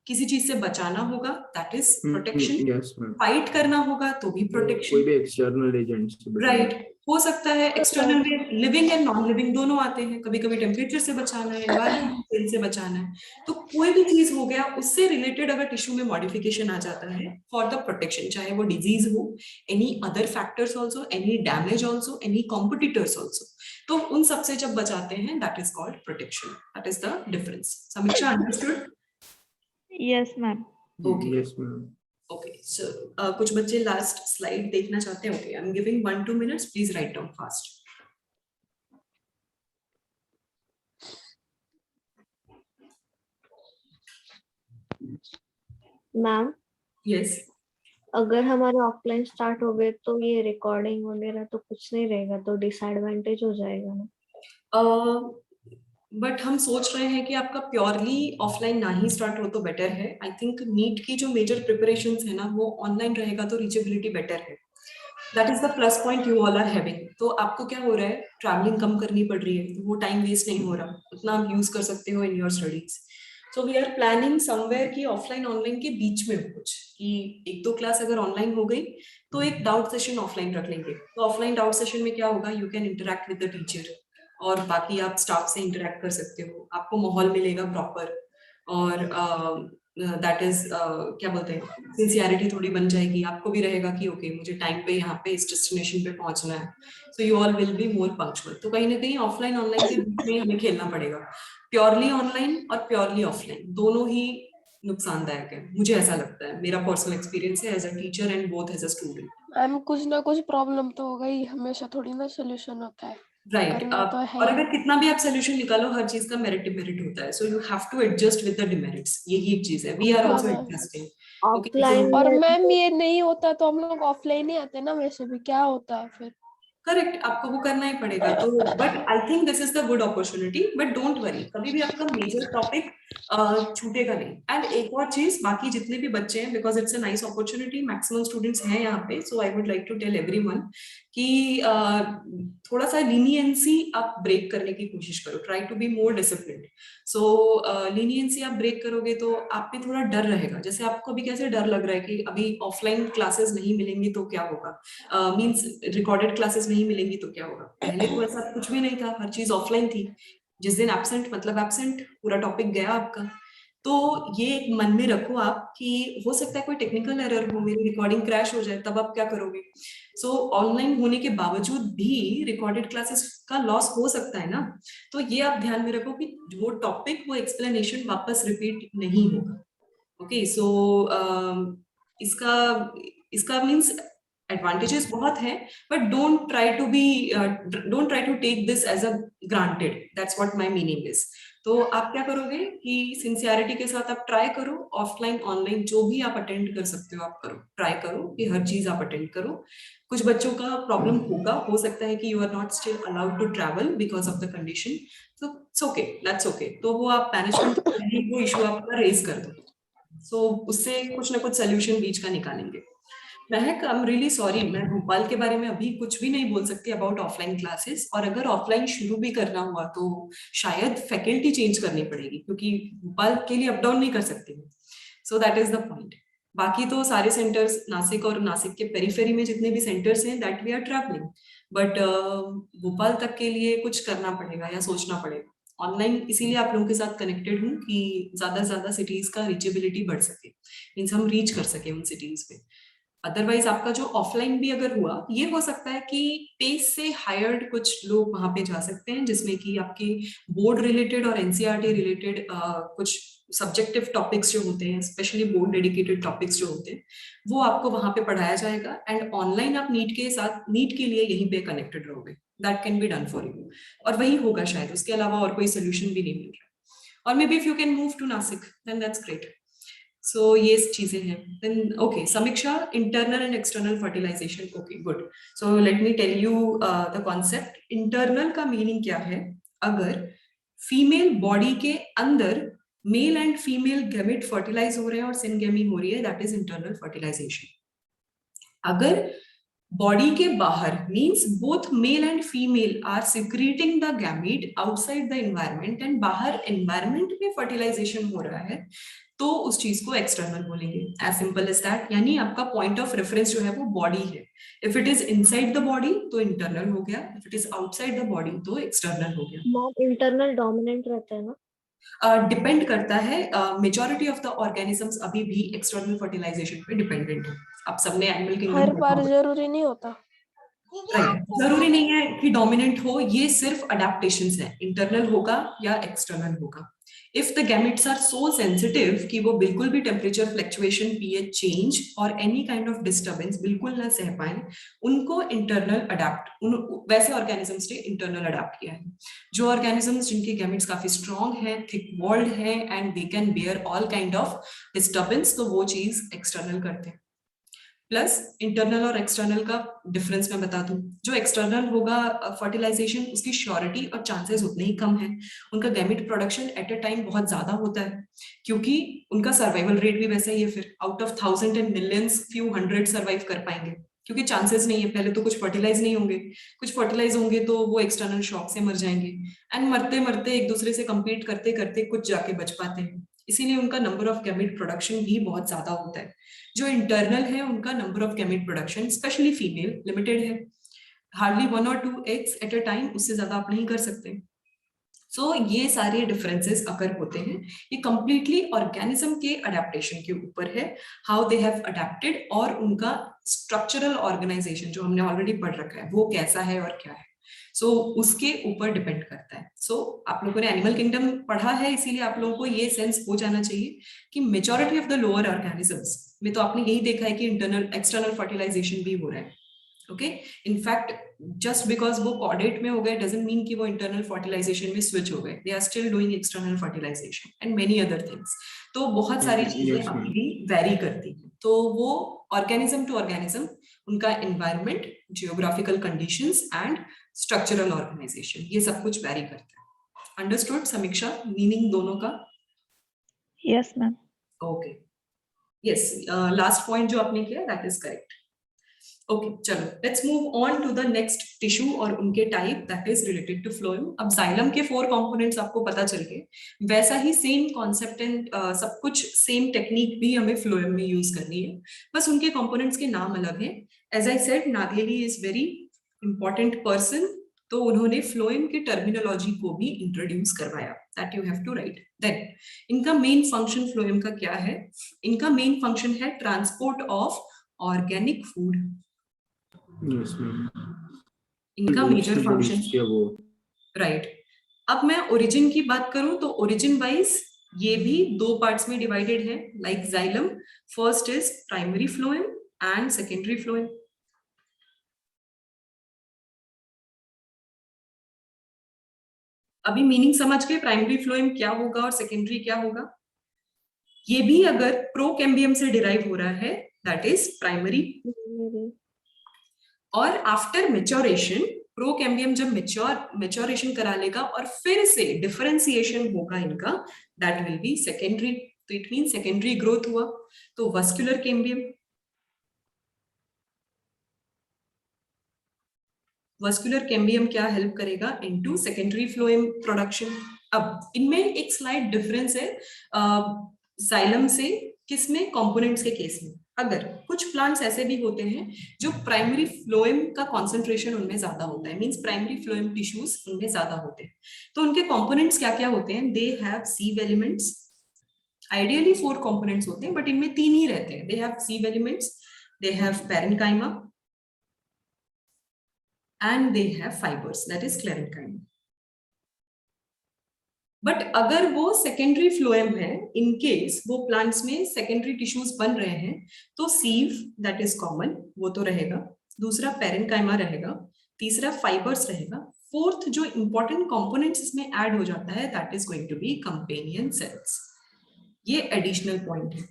किसी चीज से बचाना होगा, that is protection. Yes, ma'am. Fight करना होगा तो भी प्रोटेक्शन. कोई भी एक्सटर्नल एजेंट से बचाना. राइट. हो सकता है एक्सटर्नल में लिविंग एंड नॉन लिविंग दोनों आते हैं. कभी कभी टेम्परेचर से बचाना है, एनवायरमेंट से बचाना है. तो कोई भी चीज हो गया उससे रिलेटेड अगर टिश्यू में मॉडिफिकेशन आ जाता है फॉर द प्रोटेक्शन, चाहे वो डिजीज हो, any other factors also, any damage also, any competitors also, तो उन सबसे जब बचाते हैं that is called protection. That is the difference. समीक्षा, understood? Yes, ma'am. Okay. Yes, ma'am. Okay, so कुछ बच्चे लास्ट स्लाइड देखना चाहते हैं. Okay, I'm giving 1-2 minutes. Please write down fast. Ma'am Yes. अगर हमारे ऑफलाइन स्टार्ट हो गए तो ये रिकॉर्डिंग वगैरह तो कुछ नहीं रहेगा, तो डिसएडवांटेज हो जाएगा ना. बट हम सोच रहे हैं कि आपका प्योरली ऑफलाइन ना ही स्टार्ट हो तो बेटर है. आई थिंक नीट की जो मेजर प्रिपरेशंस है ना वो ऑनलाइन रहेगा तो रीचेबिलिटी बेटर है. That is the plus point you all are having. तो आपको क्या हो रहा है, ट्रैवलिंग कम करनी पड़ रही है, वो टाइम वेस्ट नहीं हो रहा, उतना आप यूज कर सकते हो in your studies. So we are planning somewhere कि ऑफलाइन ऑनलाइन के बीच में हो कुछ, कि 1-2 क्लास अगर ऑनलाइन हो गई तो एक डाउट सेशन ऑफलाइन रख लेंगे. तो ऑफलाइन डाउट सेशन में क्या होगा, you can interact with the teacher और बाकी आप स्टाफ से इंटरेक्ट कर सकते हो. आपको माहौल मिलेगा प्रॉपर और दैट इज क्या बोलते हैं, सिंसियरिटी थोड़ी बन जाएगी. आपको भी रहेगा कि ओके मुझे टाइम पे यहाँ पे इस डेस्टिनेशन पे पहुंचना है. So you all will be more punctual. तो कहीं ना कहीं ऑफलाइन ऑनलाइन के बीच में हमें खेलना पड़ेगा. प्योरली ऑनलाइन और प्योरली ऑफलाइन दोनों ही नुकसानदायक है, मुझे ऐसा लगता है. मेरा पर्सनल एक्सपीरियंस है as a teacher and both as a student. Ma'am कुछ ना कुछ प्रॉब्लम तो होगा ही, हमेशा थोड़ी ना सोल्यूशन होता है. राइट. करना तो है और ही. अगर कितना भी आप सोल्यूशन निकालो, हर चीज का मेरिट डिमेरिट होता है. So you have to adjust with the demerits. यही एक चीज है. वी आर हाँ, आल्सो मैम. एडजस्टिंग. ऑफलाइन और मैम ये नहीं होता तो हम लोग ऑफलाइन ही आते ना, वैसे भी क्या होता है फिर. करेक्ट, आपको वो करना ही पड़ेगा. तो but I think this is the good opportunity. But don't worry, कभी भी आपका मेजर टॉपिक छूटेगा नहीं. एंड एक और चीज, बाकी जितने भी बच्चे हैं, because it's a nice opportunity, maximum students हैं यहाँ पे, so I would like to tell everyone कि थोड़ा सा लीनियंसी आप ब्रेक करने की कोशिश करो. Try to be more disciplined. So leniency आप ब्रेक करोगे तो आप पे थोड़ा डर रहेगा. जैसे आपको अभी कैसे डर लग रहा है कि अभी ऑफलाइन क्लासेस नहीं मिलेंगी तो क्या होगा, मींस रिकॉर्डेड क्लासेस नहीं मिलेंगी तो क्या होगा. पहले तो ऐसा कुछ भी नहीं था, हर चीज ऑफलाइन थी. जिस दिन एब्सेंट मतलब एब्सेंट, पूरा टॉपिक गया आपका. तो ये मन में रखो आप कि हो सकता है कोई टेक्निकल एरर हो, मेरी रिकॉर्डिंग क्रैश हो जाए, तब आप क्या करोगे. सो ऑनलाइन होने के बावजूद भी रिकॉर्डेड क्लासेस का लॉस हो सकता है ना. तो ये आप ध्यान में रखो कि वो टॉपिक, वो एक्सप्लेनेशन वापस रिपीट नहीं होगा. ओके. सो इसका मीन्स एडवांटेजेस बहुत हैं, but don't try to take this as a granted. That's what my meaning is. तो आप क्या करोगे कि सिंसियरिटी के साथ आप ट्राई करो. ऑफलाइन ऑनलाइन जो भी आप अटेंड कर सकते हो आप करो. ट्राई करो कि हर चीज आप अटेंड करो. कुछ बच्चों का प्रॉब्लम होगा, हो सकता है कि you are not still allowed to travel because of the condition. तो इट्स ओके, दैट्स ओके. तो वो आप मैनेजमेंट वो इशू आपका रेज कर दो. सो उससे कुछ ना कुछ सोल्यूशन बीच का निकालेंगे. महक, आई एम रियली सॉरी, मैं भोपाल के बारे में अभी कुछ भी नहीं बोल सकती अबाउट ऑफलाइन क्लासेस. और अगर ऑफलाइन शुरू भी करना हुआ तो शायद फैकल्टी चेंज करनी पड़ेगी, क्योंकि भोपाल के लिए अप डाउन नहीं कर सकती. सो दैट इज द पॉइंट. बाकी तो सारे सेंटर्स नासिक और नासिक के पेरिफेरी में जितने भी सेंटर्स हैं that we are travelling, but Bhopal तक के लिए कुछ करना पड़ेगा या सोचना पड़ेगा ऑनलाइन। इसीलिए आप लोगों के साथ कनेक्टेड हूँ कि ज्यादा से ज्यादा सिटीज का रीचेबिलिटी बढ़ सके, मीन्स हम रीच कर सके उन सिटीज पे। अदरवाइज आपका जो ऑफलाइन भी अगर हुआ, ये हो सकता है कि पेस से हायर्ड कुछ लोग वहां पे जा सकते हैं, जिसमें कि आपके बोर्ड रिलेटेड और एनसीईआरटी रिलेटेड कुछ सब्जेक्टिव टॉपिक्स जो होते हैं, स्पेशली बोर्ड डेडिकेटेड टॉपिक्स जो होते हैं, वो आपको वहां पे पढ़ाया जाएगा। एंड ऑनलाइन आप नीट के साथ, नीट के लिए यहीं पे कनेक्टेड रहोगे, that can be done for you, और वही होगा शायद, उसके अलावा और कोई सोल्यूशन भी नहीं मिल रहा। और may be if you can move to Nashik then that's great. So ये चीजें हैं। Then okay, समीक्षा, internal and external fertilization. Okay, good. So let me tell you the concept. Internal का meaning क्या है? अगर फीमेल बॉडी के अंदर male and female gamete fertilize हो रहे हैं और सिनगेमी हो रही है, दैट इज इंटरनल फर्टिलाइजेशन। अगर बॉडी के बाहर means both male and female are secreting the gamete outside the environment and बाहर एनवायरमेंट में फर्टिलाइजेशन हो रहा है, तो उस चीज को एक्सटर्नल बोलेंगे। As simple as that. यानी आपका पॉइंट ऑफ रेफरेंस जो है वो बॉडी है। If it is inside the body तो इंटरनल हो गया, if it is outside the body तो एक्सटर्नल हो गया। इंटरनल डोमिनेंट रहता है ना? डिपेंड करता है। मेजॉरिटी ऑफ द ऑर्गेनिजम्स अभी भी एक्सटर्नल फर्टिलाइजेशन पे डिपेंडेंट है। आप सबने एनिमल किंगडम हर बार जरूरी नहीं होता। राइट, जरूरी नहीं है कि डोमिनेंट हो, ये सिर्फ अडेप्टेशंस है, इंटरनल होगा या एक्सटर्नल होगा। If the gametes are so sensitive कि वो बिल्कुल भी टेम्परेचर फ्लक्चुएशन, पीएच चेंज और एनी काइंड ऑफ डिस्टर्बेंस बिल्कुल ना सह पाए, उनको इंटरनल अडेप्ट, वैसे ऑर्गेनिजम्स ने इंटरनल अडेप्ट किया है। जो ऑर्गेनिजम्स जिनके गैमेट्स काफी स्ट्रॉन्ग है, थिक वॉल्ड है and they can bear all kind of disturbance, तो वो चीज एक्सटर्नल करते हैं। प्लस इंटरनल और एक्सटर्नल का डिफरेंस मैं बता दूं, जो एक्सटर्नल होगा फर्टिलाइजेशन, उसकी श्योरिटी और चांसेस उतने ही कम है। उनका gamete production at a time बहुत ज्यादा होता है, क्योंकि उनका सर्वाइवल रेट भी वैसा ही है। फिर out of 1000 and millions few 100 survive कर पाएंगे, क्योंकि चांसेस नहीं है। पहले तो कुछ फर्टिलाइज नहीं होंगे, कुछ फर्टिलाइज होंगे तो वो एक्सटर्नल शॉक से मर जाएंगे, एंड मरते मरते एक दूसरे से कंपीट करते करते कुछ जाके बच पाते हैं। इसीलिए उनका नंबर ऑफ गैमेट प्रोडक्शन भी बहुत ज्यादा होता है। जो इंटरनल है उनका number of gamete production, specially female, limited है। हार्डली 1 और 2 एग्स एट अ टाइम, उससे ज्यादा आप नहीं कर सकते। सो ये सारे डिफरेंसेस अगर होते हैं, ये कंप्लीटली ऑर्गेनिज्म के अडेप्टेशन के ऊपर है, हाउ दे हैव अडेप्टेड, और उनका स्ट्रक्चरल ऑर्गेनाइजेशन जो हमने ऑलरेडी पढ़ रखा है वो कैसा है और क्या है। सो उसके ऊपर डिपेंड करता है। सो आप लोगों ने एनिमल किंगडम पढ़ा है, इसीलिए आप लोगों को ये सेंस हो जाना चाहिए कि majority of the lower organisms में तो आपने यही देखा है कि इंटरनल एक्सटर्नल फर्टिलाइजेशन भी हो रहा है। ओके, इनफैक्ट जस्ट बिकॉज वो कॉर्डेट में हो गए डजंट मीन कि वो इंटरनल फर्टिलाइजेशन में स्विच हो गए, they are still doing external fertilization and many other things. तो बहुत सारी चीजें अभी भी वेरी करती हैं। तो वो ऑर्गेनिज्म टू ऑर्गेनिज्म, उनका environment, geographical conditions and structural organization, ये सब कुछ वेरी करता है। अंडरस्टूड समीक्षा, मीनिंग दोनों का? Yes, ma'am. Okay, yes, last point जो आपने किया दैट इज करेक्ट। ओके, चलो let's move on to the next tissue और उनके type, that is related to phloem. अब जाइलम के 4 कंपोनेंट्स आपको पता चल गए, वैसा ही सेम कॉन्सेप्ट एंड सब कुछ सेम टेक्निक भी हमें फ्लोएम में यूज करनी है, बस उनके कंपोनेंट्स के नाम अलग हैं। As I said, Nageli is very important person, तो उन्होंने फ्लोएम की टर्मिनोलॉजी को भी इंट्रोड्यूस करवाया, that you have to write. Then इनका मेन फंक्शन फ्लोएम का क्या है? इनका मेन फंक्शन है ट्रांसपोर्ट ऑफ ऑर्गेनिक फूड। इनका मेजर फंक्शन, राइट। अब मैं ओरिजिन की बात करूं तो ओरिजिन वाइज ये भी 2 पार्ट्स में डिवाइडेड है, like xylem. First is primary phloem and secondary phloem. अभी मीनिंग समझ गए प्राइमरी फ्लोएम क्या होगा और सेकेंडरी क्या होगा? ये भी अगर प्रोकैम्बियम से डिराइव हो रहा है, दैट इज प्राइमरी। और आफ्टर मेच्योरेशन, प्रोकैम्बियम जब मेच्योरेशन करा लेगा और फिर से डिफरेंशिएशन होगा इनका, दैट विल बी सेकेंडरी। तो इट मीन सेकेंडरी ग्रोथ हुआ। तो वस्कुलर कैम्बियम, वस्कुलर कैम्बियम क्या हेल्प करेगा इनटू सेकेंडरी फ्लोएम प्रोडक्शन। अब इनमें एक स्लाइड डिफरेंस है जाइलम से किसमें? कंपोनेंट्स के केस में। अगर कुछ प्लांट्स ऐसे भी होते हैं जो प्राइमरी फ्लोएम का कॉन्सेंट्रेशन उनमें ज्यादा होता है, मींस प्राइमरी फ्लोएम टिश्यूज उनमें ज्यादा होते हैं, तो उनके कंपोनेंट्स क्या क्या होते हैं? They have sieve elements, ideally 4 components होते हैं बट इनमें 3 ही रहते हैं। They have sieve elements, they have parenchyma and they have fibres, that is sclerenchyma. But अगर वो सेकेंडरी फ्लोएम है, इन केस वो प्लांट्स में सेकेंडरी टिश्यूज बन रहे हैं, तो सीव दैट इज कॉमन, वो तो रहेगा, दूसरा पैरेन्काइमा रहेगा, तीसरा फाइबर्स रहेगा, फोर्थ जो इंपॉर्टेंट कंपोनेंट्स इसमें ऐड हो जाता है that is going to be companion cells. ये एडिशनल पॉइंट है।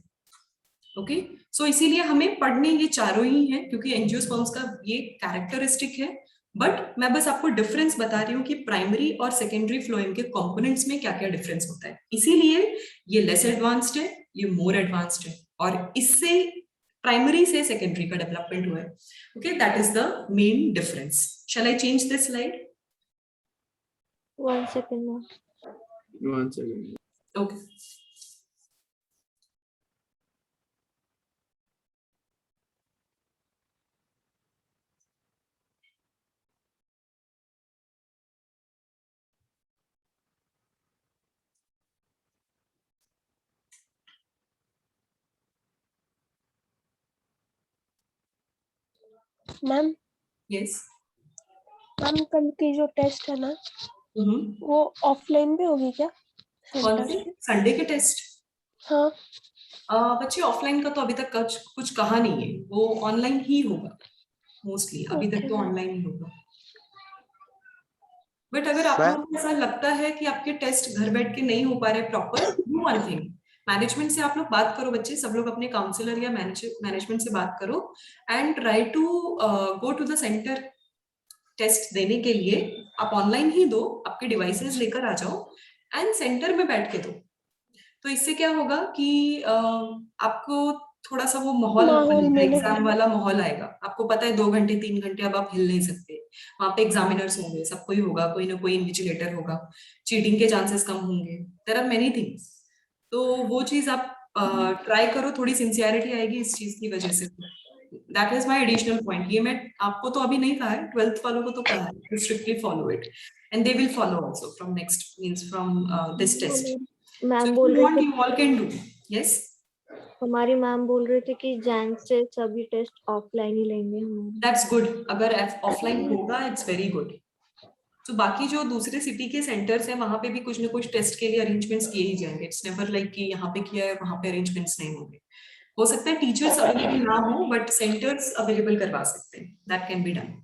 ओके, सो इसीलिए हमें पढ़ने ये चारों ही हैं क्योंकि एंजियोस्पर्म्स का ये कैरेक्टरिस्टिक है। बट मैं बस आपको डिफरेंस बता रही हूँ कि प्राइमरी और सेकेंडरी फ्लोएम के कंपोनेंट्स में क्या क्या डिफरेंस होता है, इसीलिए ये लेस एडवांस्ड है, ये मोर एडवांस्ड है, और इससे प्राइमरी से सेकेंडरी का डेवलपमेंट हुआ है। Okay, that is the main difference. Shall I change this slide? 1 second more. 1 second. Okay, ma'am yes. Ma'am कल की जो टेस्ट है ना वो ऑफलाइन भी होगी क्या? कौन सेंटर से? से? संडे के टेस्ट? हाँ। बच्चे ऑफलाइन का तो अभी तक कुछ कहा नहीं है, वो ऑनलाइन ही होगा मोस्टली, अभी तक ओके तो मैम। ऑनलाइन ही होगा। बट अगर आप लोगों को ऐसा लगता है कि आपके टेस्ट घर बैठ के नहीं हो पा रहे proper, do one thing, management से आप लोग बात करो, बच्चे सब लोग अपने काउंसलर या मैनेजमेंट से बात करो and try to go to the centre test देने के लिए। आप ऑनलाइन ही दो, आपके डिवाइसेस लेकर आ जाओ एंड सेंटर में बैठ के दो। तो इससे क्या होगा कि आपको थोड़ा सा वो माहौल मिलेगा। एग्जाम वाला माहौल आएगा। आपको पता है 2 घंटे 3 घंटे अब आप हिल नहीं सकते, वहां पे एग्जामिनर्स होंगे, सब कोई होगा, कोई ना कोई इन्विजिलेटर होगा, चीटिंग के चांसेस कम होंगे, देयर आर मेनी थिंग्स। तो वो चीज आप ट्राई करो, थोड़ी सिंसियरिटी आएगी इस चीज की वजह से। That is my additional point. ये मैं आपको तो अभी नहीं कहा है, 12th वालों को तो कहा है to strictly follow it and they will follow also from next means from this test. So ma'am if बोल you रहे want, थे, you all can do. Yes. हमारी मैम बोल रहे थे कि जैन से सभी टेस्ट ऑफलाइन ही लेंगे हम। That's good. अगर ऑफलाइन होगा, it's very good. तो बाकी जो दूसरे सिटी के सेंटर्स हैं वहां पे भी कुछ ना कुछ टेस्ट के लिए अरेंजमेंट्स किए ही जाएंगे। इट्स नेवर लाइक कि यहाँ पे किया है वहां पे अरेंजमेंट्स नहीं होंगे। हो सकता है टीचर्स अवेलेबल ना हो बट सेंटर्स अवेलेबल करवा सकते हैं। That can be done.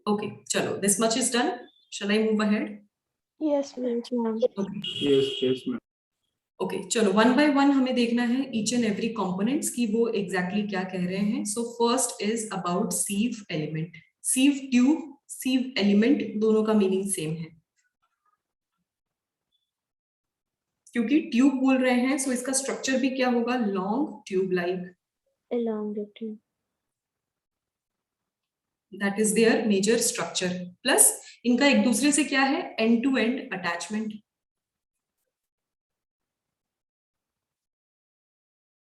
Okay, चलो, this much is done. Shall I move ahead? Yes ma'am. Yes, ma'am. Okay, चलो, 1 by 1 हमें देखना है ईच एंड एवरी कंपोनेंट्स की वो एग्जैक्टली क्या कह रहे हैं। So first is about sieve element. Sieve tube, sieve element, दोनों का मीनिंग सेम है। क्योंकि ट्यूब बोल रहे हैं सो इसका स्ट्रक्चर भी क्या होगा? Long tube like. elongated. That is their major structure. Plus इनका एक दूसरे से क्या है? End to end attachment.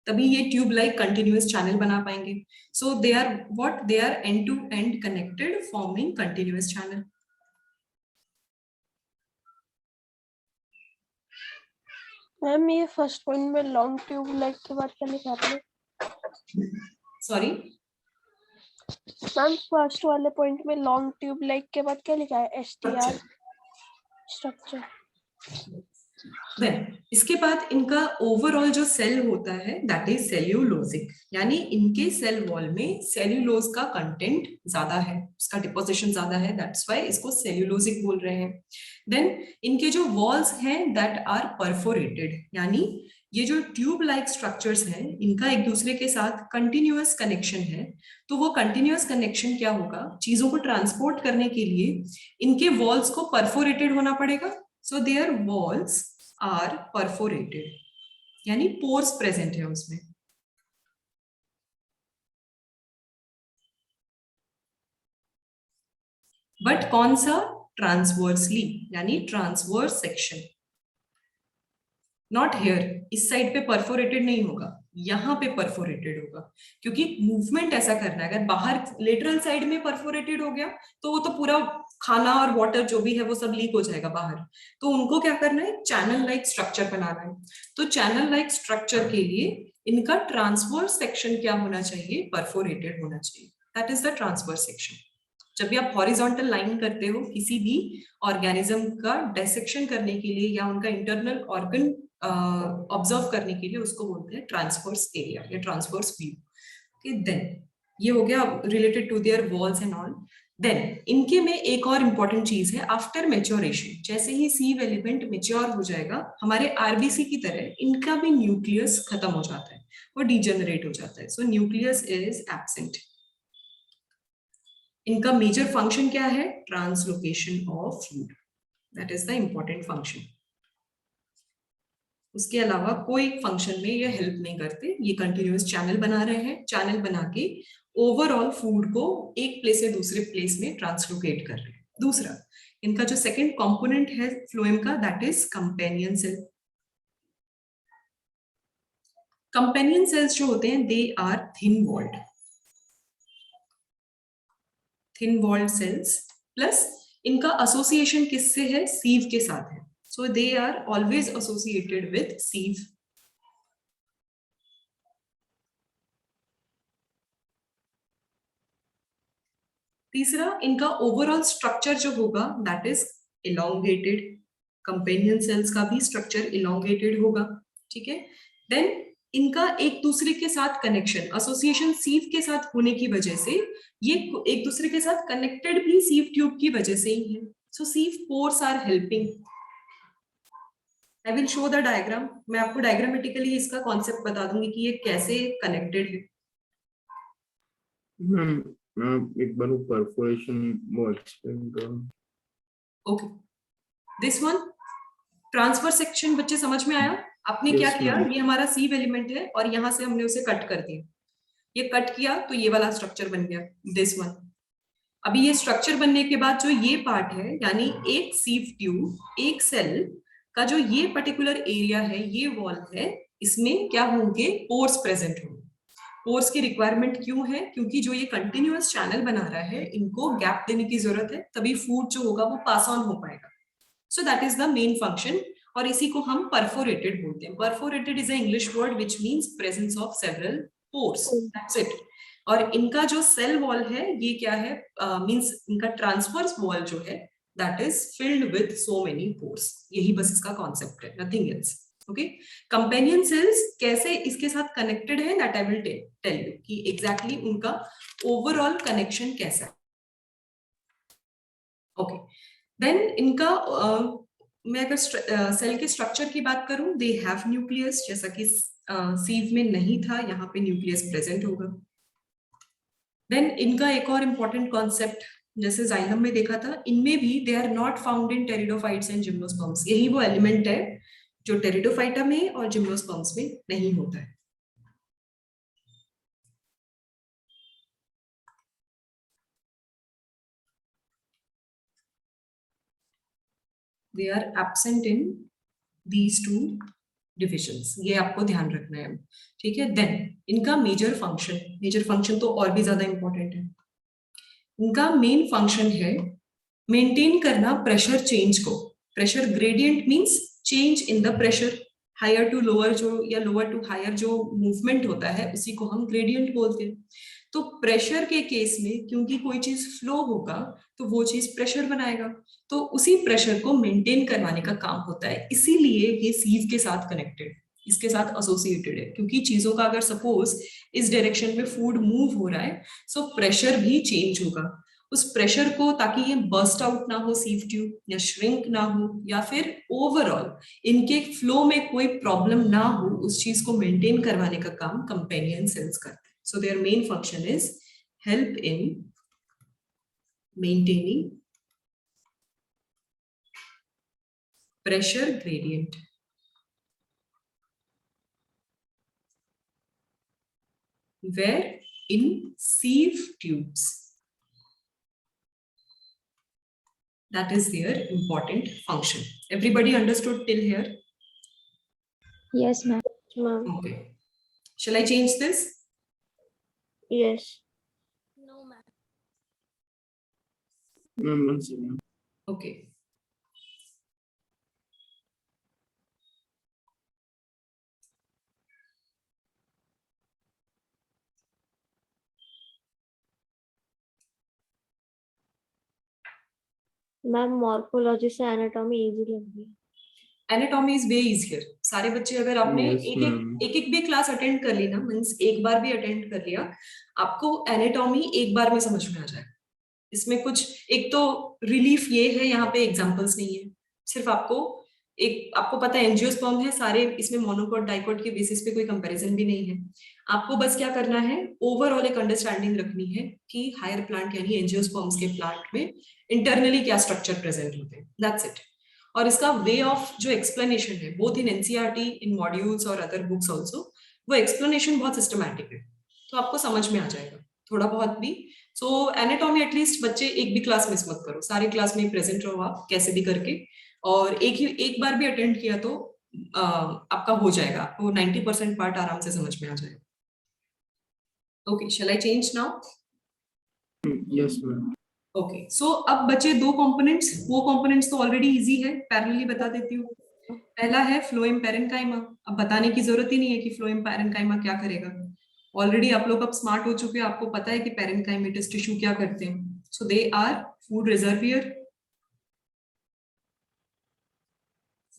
तभी ये ट्यूब लाइक कंटिन्यूअस चैनल बना पाएंगे। So they are what? They are end to end connected forming continuous channel. Ma'am ये फर्स्ट पॉइंट में लॉन्ग ट्यूब लाइक के बाद क्या लिखा आपने? सॉरी मैम फर्स्ट वाले पॉइंट में लॉन्ग ट्यूब लाइक के बाद क्या लिखा है? STR structure. देन इसके बाद इनका ओवरऑल जो सेल होता है दैट इज सेल्यूलोजिक, यानी इनके सेल वॉल में सेल्यूलोज का कंटेंट ज्यादा है, उसका डिपोजिशन ज्यादा है, दैट्स व्हाई इसको सेल्यूलोजिक बोल रहे हैं। देन इनके जो वॉल्स हैं दैट आर परफोरेटेड, यानी ये जो ट्यूब लाइक स्ट्रक्चर्स हैं इनका एक दूसरे के साथ कंटिन्यूअस कनेक्शन है। तो वो कंटिन्यूअस कनेक्शन क्या होगा? चीजों को ट्रांसपोर्ट करने के लिए इनके वॉल्स को परफोरेटेड होना पड़ेगा। So their walls are perforated, यानी पोर्स प्रेजेंट है उसमें। बट कौन सा? ट्रांसवर्सली, यानी ट्रांसवर्स सेक्शन। नॉट हेयर, इस साइड पे परफोरेटेड नहीं होगा, यहाँ पे परफोरेटेड होगा, क्योंकि मूवमेंट ऐसा करना है। अगर बाहर लेटरल साइड में परफोरेटेड हो गया तो वो तो पूरा खाना और वाटर जो भी है वो सब लीक हो जाएगा बाहर। तो उनको क्या करना है, चैनल लाइक स्ट्रक्चर बनाना है। तो चैनल लाइक स्ट्रक्चर के लिए इनका ट्रांसवर्स सेक्शन क्या होना चाहिए, परफोरेटेड होना चाहिए। That is the transverse section. जब भी आप हॉरिजॉन्टल लाइन करते हो किसी भी ऑर्गेनिज्म का डिसेक्शन करने के लिए या उनका इंटरनल ऑर्गन ऑब्जर्व करने के लिए, उसको बोलते हैं ट्रांसवर्स एरिया या ट्रांसवर्स व्यू। ओके, देन ये हो गया related to their walls and all. Then इनके में एक और इंपॉर्टेंट चीज है, आफ्टर मेच्योरेशन, जैसे ही सीव एलिमेंट मेच्योर हो जाएगा, हमारे आरबीसी की तरह इनका भी न्यूक्लियस खत्म हो जाता है, वो डिजेनरेट हो जाता है। सो न्यूक्लियस इज एब्सेंट। इनका मेजर फंक्शन क्या है, translocation of food, that is the important function. उसके अलावा कोई फंक्शन में ये हेल्प नहीं करते, ये कंटिन्यूअस चैनल बना रहे हैं, चैनल बना के ओवरऑल फूड को एक प्लेस से दूसरे प्लेस में ट्रांसलोकेट कर रहे हैं। दूसरा, इनका जो सेकंड कंपोनेंट है फ्लोएम का, that is companion cell. Companion cells जो होते हैं, they are thin walled cells, plus इनका एसोसिएशन किससे है, सीव के साथ है। So they are always associated with sieve. तीसरा, इनका ओवरऑल स्ट्रक्चर जो होगा that is elongated. Companion cells का भी स्ट्रक्चर elongated होगा, ठीक है। देन इनका एक दूसरे के साथ कनेक्शन, एसोसिएशन सीव के साथ होने की वजह से ये एक दूसरे के साथ कनेक्टेड भी सीव ट्यूब की वजह से ही है। So sieve pores are helping. I will show the diagram. मैं आपको डायग्रामेटिकली इसका कॉन्सेप्ट बता दूंगी कि ये कैसे कनेक्टेड है। एक बार परफोरेशन वो एक्सप्लेन करो। Okay, this one transfer section बच्चे समझ में आया? आपने क्या किया, ये हमारा सीव एलिमेंट है और यहाँ से हमने उसे कट कर दिया, ये कट किया तो ये वाला स्ट्रक्चर बन गया, दिस वन। अभी ये स्ट्रक्चर बनने के बाद जो ये पार्ट है, यानी एक सीव ट्यूब, एक सेल का जो ये पर्टिकुलर एरिया है, ये वॉल है, इसमें क्या होंगे, पोर्स प्रेजेंट होंगे। पोर्स की रिक्वायरमेंट क्यों है, क्योंकि जो ये कंटिन्यूअस चैनल बना रहा है, इनको गैप देने की जरूरत है, तभी फूड जो होगा वो पास ऑन हो पाएगा। सो that is the main function, और इसी को हम परफोरेटेड बोलते हैं। Perforated is a English word which means presence of several pores, that's it. और इनका जो सेल वॉल है, ये क्या है, मीन्स इनका ट्रांसवर्स वॉल जो है, that is filled with so many pores. यही बस इसका कॉन्सेप्ट है, nothing else. Okay, companion cells कैसे इसके साथ कनेक्टेड है, that I will tell you कि एग्जैक्टली उनका ओवरऑल कनेक्शन कैसा है। ओके, देन इनका मैं अगर सेल के स्ट्रक्चर की बात करूं, दे हैव न्यूक्लियस, जैसा कि सीव में नहीं था, यहाँ पे न्यूक्लियस प्रेजेंट होगा। देन इनका एक और इंपॉर्टेंट कॉन्सेप्ट, जैसे जाइलम में देखा था, इनमें भी they are not found in pteridophytes and gymnosperms. यही वो एलिमेंट है जो टेरिडोफाइटा में और जिम्नोस्पर्म्स में नहीं होता है। They are absent in these two divisions, ये आपको ध्यान रखना है, ठीक है। देन इनका मेजर फंक्शन तो और भी ज्यादा इंपॉर्टेंट है। इनका मेन फंक्शन है मेंटेन करना प्रेशर चेंज को। Pressure gradient means change in the pressure, higher to lower जो या लोअर टू हायर जो मूवमेंट होता है, उसी को हम ग्रेडियंट बोलते हैं। तो प्रेशर के केस में क्योंकि कोई चीज फ्लो होगा तो वो चीज प्रेशर बनाएगा, तो उसी प्रेशर को मेंटेन करवाने का काम होता है। इसीलिए ये सीव के साथ कनेक्टेड, इसके साथ एसोसिएटेड है, क्योंकि चीजों का अगर सपोज इस डायरेक्शन में फूड मूव हो रहा है, सो प्रेशर भी चेंज होगा। उस प्रेशर को, ताकि ये बर्स्ट आउट ना हो सीव ट्यूब, या श्रिंक ना हो, या फिर ओवरऑल इनके फ्लो में कोई प्रॉब्लम ना हो, उस चीज को मेंटेन करवाने का काम कंपेनियन सेल्स करते हैं। So their main function is help in maintaining pressure gradient. Where in sieve tubes. That is their important function. Everybody understood till here? Yes, ma'am. Ma'am. Okay. Shall I change this? Yes. No, ma'am. Ma'am one second. Okay. Ma'am morphology से anatomy easy लग रही है। Anatomy is way easier. सारे बच्चे अगर आपने Yes, एक ma'am. एक भी क्लास अटेंड कर ली ना, मीन्स एक बार भी अटेंड कर लिया, आपको एनाटॉमी एक बार में समझ में आ जाए। इसमें कुछ एक तो रिलीफ ये है, यहाँ पे एग्जांपल्स नहीं है, सिर्फ आपको पता है एंजियोस्पर्म है, सारे इसमें मोनोकॉट डाइकॉट के बेसिस पे कोई कंपैरिजन भी नहीं है। आपको बस क्या करना है, ओवरऑल एक अंडरस्टैंडिंग रखनी है कि हायर प्लांट यानी एंजियोस्पर्म्स के प्लांट में इंटरनली क्या स्ट्रक्चर प्रेजेंट होते हैं, दैट्स इट। और इसका वे ऑफ जो एक्सप्लेनेशन है, both in NCERT, in modules और अदर बुक्स आल्सो, वो एक्सप्लेनेशन बहुत सिस्टमैटिक है, तो आपको समझ में आ जाएगा थोड़ा बहुत भी। सो एनाटॉमी एटलीस्ट बच्चे एक भी क्लास मिस मत करो, सारी क्लास में प्रेजेंट रहो आप कैसे भी करके, और एक बार भी अटेंड किया तो आपका हो जाएगा, आपको 90% पार्ट आराम से समझ में आ जाएगा। Okay, shall I change now? Yes ma'am. Okay, so अब बचे दो कंपोनेंट्स, वो कंपोनेंट्स तो ऑलरेडी इजी है, पैरेलली बता देती हूँ। पहला है फ्लोएम पैरेन्काइमा। अब बताने की जरूरत ही नहीं है कि फ्लोएम पैरेन्काइमा क्या करेगा, ऑलरेडी आप लोग अब स्मार्ट हो चुके हैं, आपको पता है कि पैरेन्काइमेटस टिश्यू क्या करते हैं। So they are food reservoir,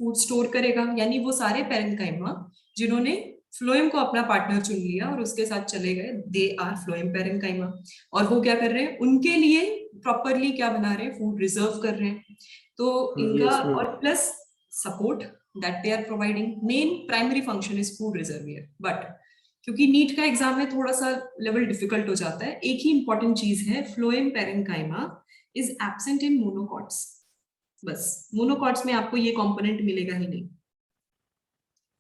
food store करेगा, यानी वो सारे पैरेन्काइमा जिन्होंने फ्लोएम को अपना पार्टनर चुन लिया और उसके साथ चले गए, दे आर फ्लोएम पैरेन्काइमा। और वो क्या कर रहे हैं, उनके लिए प्रॉपरली क्या बना रहे हैं, फूड रिजर्व कर रहे हैं। तो इनका Yes, ma'am. और plus support that they are providing, main primary function is food reservoir. But क्योंकि नीट का एग्जाम में थोड़ा सा लेवल डिफिकल्ट हो जाता है, एक ही इंपॉर्टेंट चीज है, phloem parenchyma is absent in monocots. बस मोनोकॉट्स में आपको ये कंपोनेंट मिलेगा ही नहीं,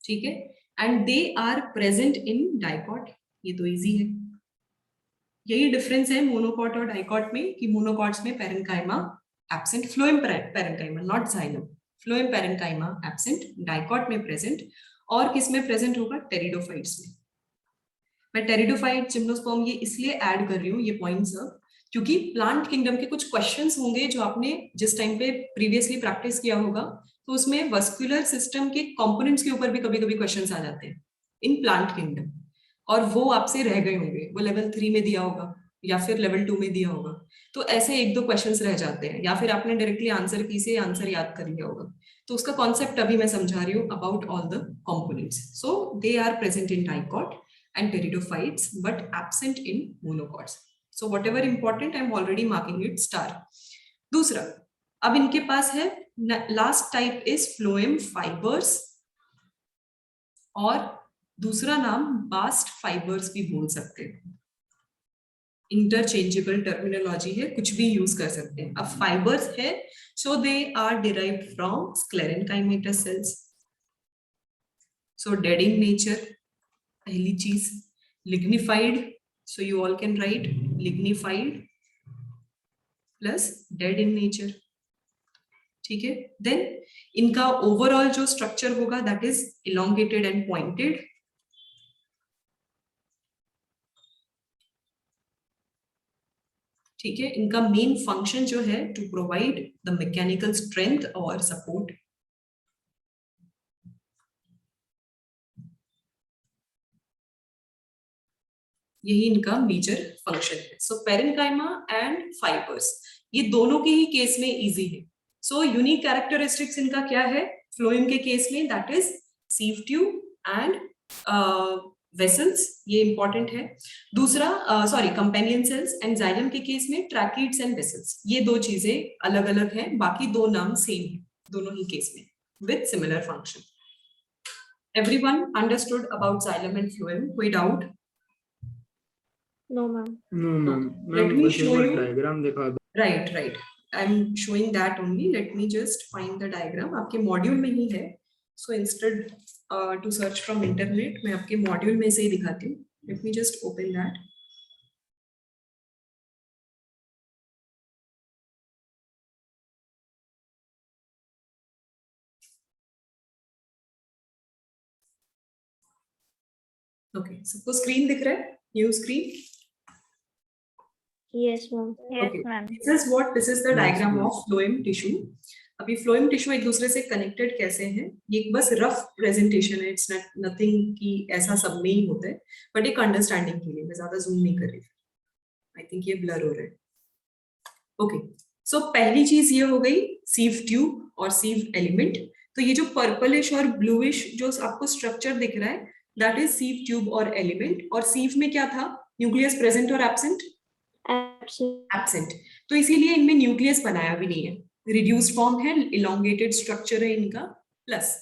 ठीक है। And they are present in dicot, ये तो इजी है। यही डिफरेंस है मोनोकॉट और डाइकॉट में, कि मोनोकॉट्स में parenchyma absent, phloem parenchyma not xylem, phloem parenchyma absent, dicot में प्रेजेंट। और किस में प्रेजेंट होगा, टेरिडोफाइट्स में। मैं टेरिडोफाइट, जिम्नोस्पर्म ये इसलिए ऐड कर रही हूँ ये पॉइंट्स अब, क्योंकि प्लांट किंगडम के कुछ क्वेश्चंस होंगे जो आपने जिस टाइम पे प्रीवियसली प्रैक्टिस किया होगा, तो उसमें वस्कुलर सिस्टम के कंपोनेंट्स के ऊपर भी कभी कभी क्वेश्चंस आ जाते हैं इन प्लांट किंगडम, और वो आपसे रह गए होंगे, वो लेवल 3 में दिया होगा या फिर लेवल 2 में दिया होगा। तो ऐसे एक दो क्वेश्चंस रह जाते हैं, या फिर आपने डायरेक्टली आंसर की से आंसर याद कर लिया होगा। तो उसका कॉन्सेप्ट अभी मैं समझा रही हूँ about all the components. So they are present in dicot and pteridophytes but absent in monocots. So whatever important, I'm already marking it star. दूसरा, अब इनके पास है last type is phloem fibres, और दूसरा नाम बास्ट फाइबर्स भी बोल सकते हैं। इंटरचेंजेबल टर्मिनोलॉजी है, कुछ भी यूज कर सकते हैं। अब फाइबर्स है, so they are derived from sclerenchymatous cells, so dead in nature, पहली चीज। Lignified, so you all can write lignified plus dead in nature, ठीक है। देन इनका ओवरऑल जो स्ट्रक्चर होगा that is elongated and pointed, ठीक है। इनका मेन फंक्शन जो है to provide the mechanical strength और सपोर्ट। यही इनका मेजर फंक्शन है। सो पैरेन्काइमा एंड फाइबर्स, ये दोनों के ही केस में इजी है। सो यूनिक कैरेक्टरिस्टिक्स इनका क्या है, फ्लोएम के केस में that is sieve tube and vessels, ये इंपॉर्टेंट है। दूसरा sorry companion cells, and xylem के केस में ट्रैकिड्स एंड वेसल्स। ये दो चीजें अलग अलग हैं, बाकी दो नाम सेम है दोनों ही केस में with similar function. Everyone understood about xylem and phloem, कोई doubt? No, ma'am. No, ma'am. Let Ma'am, me बस एक show बार you. डायग्राम दिखा दो। Right. I'm showing that only. Let me just find the diagram. आपके module में ही है. So instead to search from internet, मैं आपके मॉड्यूल में से ही दिखाती हूँ. Let me just open that. Okay, सबको स्क्रीन दिख रहा है, new screen? Yes ma'am. Yes, ma'am. This is the Yes, diagram ma'am. Of phloem tissue. अभी फ्लोएम टिश्यू एक दूसरे से कनेक्टेड कैसे हैं, ये एक बस रफ प्रेजेंटेशन है, इट्स नथिंग कि ऐसा सब में ही होता है, बट एक अंडरस्टैंडिंग के लिए मैं ज्यादा जूम नहीं कर रही, आई थिंक ये ब्लर हो रहा है। ओके, सो पहली चीज ये हो गई सीव ट्यूब और सीव एलिमेंट। तो ये जो पर्पलिश और ब्लूइश जो आपको स्ट्रक्चर दिख रहा है, दैट इज सीव ट्यूब और एलिमेंट। और सीव में क्या था, न्यूक्लियस प्रेजेंट और एब्सेंट? एब्सेंट। तो इसीलिए इनमें न्यूक्लियस बनाया भी नहीं है, रिड्यूस्ड फॉर्म है, इलोंगेटेड स्ट्रक्चर है इनका। प्लस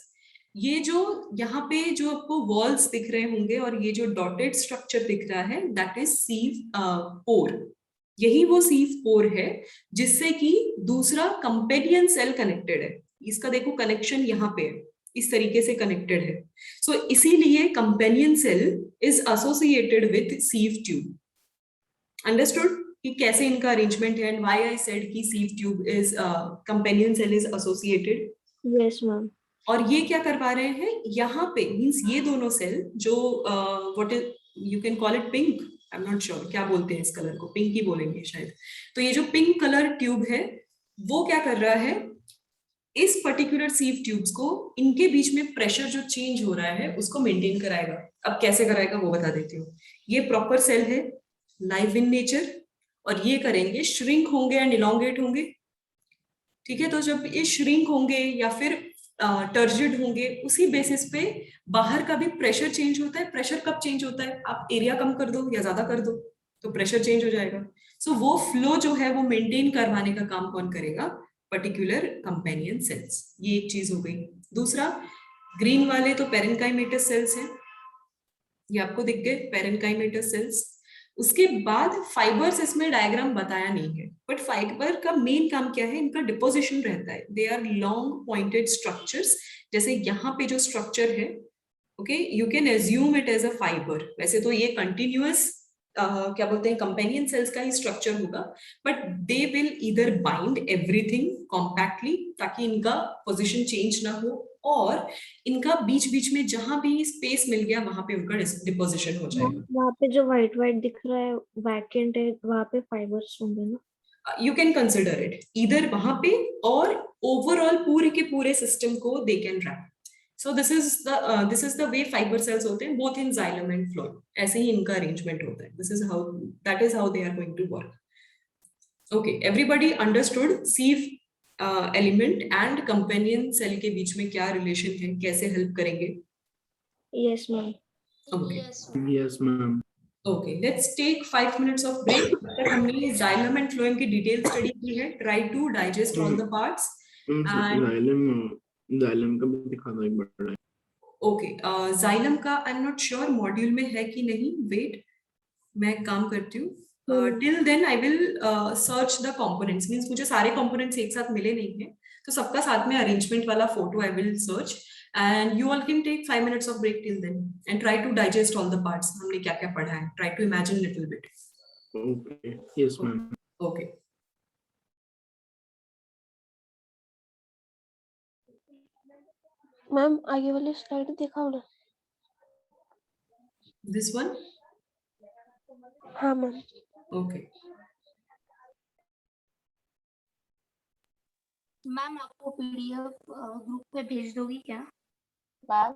ये जो यहाँ पे जो आपको वॉल्स दिख रहे होंगे और ये जो डॉटेड स्ट्रक्चर दिख रहा है, दैट इज सीव पोर। यही वो सीव पोर है जिससे कि दूसरा कंपेनियन सेल कनेक्टेड है। इसका देखो कनेक्शन यहाँ पे है, इस तरीके से कनेक्टेड है। सो इसीलिए companion cell is associated with sieve tube. Understood कि कैसे इनका अरेंजमेंट है, एंड व्हाई आई सेड कि sieve tube is companion cell is associated. Yes ma'am. और ये क्या करवा रहे हैं यहाँ पे, मींस ये दोनों सेल जो what is you can call it pink, I am not sure क्या बोलते हैं इस कलर को, पिंक ही बोलेंगे शायद। तो ये जो पिंक कलर ट्यूब है वो क्या कर रहा है, इस पर्टिकुलर सीव ट्यूब्स को, इनके बीच में प्रेशर जो चेंज हो रहा है उसको मेंटेन कराएगा। अब कैसे कराएगा वो बता देती हूँ। ये प्रॉपर सेल है, लाइव इन नेचर, और ये करेंगे श्रिंक होंगे एंड इलोंगेट होंगे। ठीक है, तो जब ये श्रिंक होंगे या फिर टर्जिड होंगे, उसी बेसिस पे बाहर का भी प्रेशर चेंज होता है। प्रेशर कब चेंज होता है, आप एरिया कम कर दो या ज्यादा कर दो तो प्रेशर चेंज हो जाएगा। सो वो फ्लो जो है वो मेंटेन करवाने का काम कौन करेगा, पर्टिकुलर कंपेनियन सेल्स। ये एक चीज हो गई। दूसरा, ग्रीन वाले तो पेरेन्काइमेटस सेल्स हैं, ये आपको दिख गए पेरेन्काइमेटस सेल्स। उसके बाद फाइबर्स इसमें डायग्राम बताया नहीं है, बट फाइबर का मेन काम क्या है, इनका डिपोजिशन रहता है। They are long pointed structures. जैसे यहाँ पे जो स्ट्रक्चर है, okay, you can assume it as a fibre. वैसे तो ये कंटिन्यूअस क्या बोलते हैं, कंपेनियन सेल्स का ही स्ट्रक्चर होगा, but they will either bind everything compactly ताकि इनका पोजिशन चेंज ना हो, और इनका बीच बीच में जहां भी स्पेस मिल गया वहां पे उनका डिपोजिशन हो जाएगा। वहाँ पे जो व्हाइट व्हाइट दिख रहा है वैकेंट है, वहाँ पे फाइबर्स होंगे ना? You can consider it either वहां पे और ओवरऑल पूरे के पूरे सिस्टम को they can wrap. So this is the way fibre cells होते हैं, both in xylem and phloem. ऐसे ही इनका अरेंजमेंट होता है। This is how, that is how they are going to work. Okay, everybody understood sieve element and companion cell के बीच में क्या रिलेशन है, कैसे हेल्प करेंगे? Yes ma'am. Okay, Yes, ma'am. Okay, let's take 5 minutes of break. तब तक हमने जाइलम एंड फ्लोएम की डिटेल स्टडी की है। Try to digest all the parts. Xylem का भी दिखाना एक बड़ा है। ओके, जाइलम का I am not sure module में है कि नहीं, वेट मैं काम करती हूँ। Till then I will search the components, means मुझे सारे कंपोनेंट्स एक साथ मिले नहीं है, तो सबका साथ में अरेंजमेंट वाला photo I will search, and you all can take 5 minutes of break till then and try to digest all the parts. हमने क्या क्या पढ़ा है, try to imagine little bit. Okay. Yes, ma'am. Okay, ma'am आगे वाली slide दिखाओ ना। This one. हाँ मैम। ओके, मैम आपको पीडीएफ ग्रुप पे भेज दोगी क्या? मैम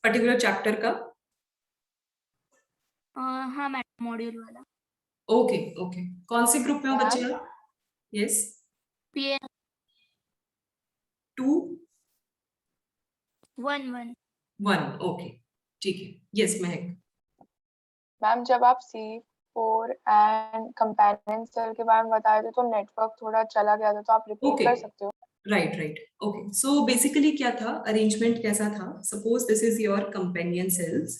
पर्टिकुलर चैप्टर का? हाँ मैम, मॉड्यूल वाला। ओके ओके, कौन से ग्रुप में हो बच्चे आप? Yes, PN 2 1 1। ओके, ठीक है। यस महक। मैम जब आप C4 एंड कंपेनियन सेल के बारे में बता रहे थे तो नेटवर्क थोड़ा चला गया था, तो आप रिपीट Okay. कर सकते हो? Right right, okay. So basically क्या था, अरेंजमेंट कैसा था, suppose this is your companion cells,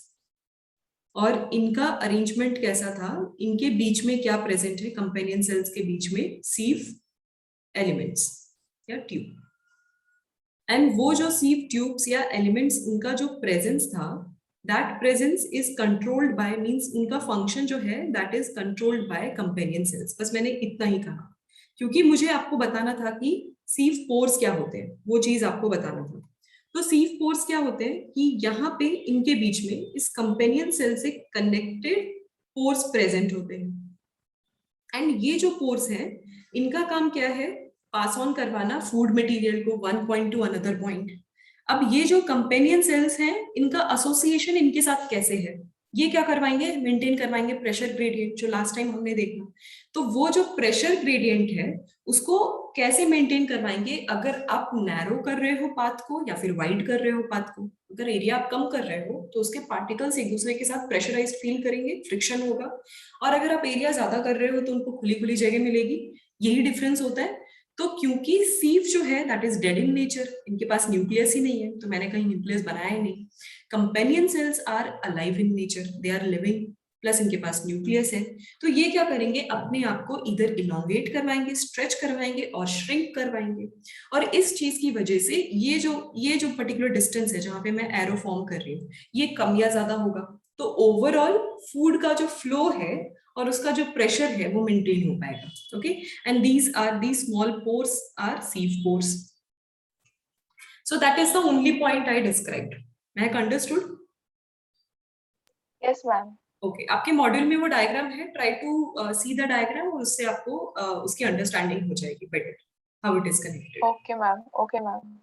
और इनका अरेंजमेंट कैसा था, इनके बीच में क्या प्रेजेंट है, कंपेनियन सेल्स के बीच में सीव एलिमेंट्स या ट्यूब। एंड वो जो सीव ट्यूब्स या एलिमेंट्स, उनका जो प्रेजेंस था, that presence is controlled by, means उनका फंक्शन जो है that is controlled by companion cells. बस मैंने इतना ही कहा, क्योंकि मुझे आपको बताना था कि सीव पोर्स क्या होते हैं, वो चीज आपको बताना था। तो सीव पोर्स क्या होते हैं कि यहाँ पे इनके बीच में इस कंपेनियन सेल से कनेक्टेड पोर्स प्रेजेंट होते हैं। एंड ये जो पोर्स हैं इनका काम क्या है, पास ऑन करवाना फूड मटेरियल को one point two another point. अब ये जो कंपेनियन सेल्स हैं इनका एसोसिएशन इनके साथ कैसे है, ये क्या करवाएंगे, मेंटेन करवाएंगे प्रेशर ग्रेडियंट, जो लास्ट टाइम हमने देखा। तो वो जो प्रेशर ग्रेडियंट है उसको कैसे मेंटेन करवाएंगे, अगर आप नैरो कर रहे हो पाथ को या फिर वाइड कर रहे हो पाथ को, अगर एरिया आप कम कर रहे हो तो उसके पार्टिकल्स एक दूसरे के साथ प्रेशराइज्ड फील करेंगे, फ्रिक्शन होगा, और अगर आप एरिया ज्यादा कर रहे हो तो उनको खुली खुली जगह मिलेगी, यही डिफरेंस होता है। तो क्योंकि सीव जो है that is dead in nature, इनके पास न्यूक्लियस ही नहीं है, तो मैंने कहीं न्यूक्लियस बनाया ही नहीं। Companion cells are alive in nature, they are living, plus इनके पास न्यूक्लियस है। तो ये क्या करेंगे, अपने आप को इधर इलोंगेट करवाएंगे, स्ट्रेच करवाएंगे और श्रिंक करवाएंगे। और इस चीज की वजह से ये जो पर्टिकुलर डिस्टेंस है जहां पे मैं एरो फॉर्म कर रही हूँ, ये कम या ज्यादा होगा। तो ओवरऑल फूड का जो फ्लो है और उसका जो प्रेशर है वो मेंटेन हो पाएगा। Okay, and these small pores are sieve pores. So that is the only point I described. May I understood? Yes, ma'am. Okay, आपके मॉड्यूल में वो डायग्राम है, try to see the diagram और उससे आपको उसकी अंडरस्टैंडिंग हो जाएगी better how it is connected. Okay, ma'am. Okay, ma'am.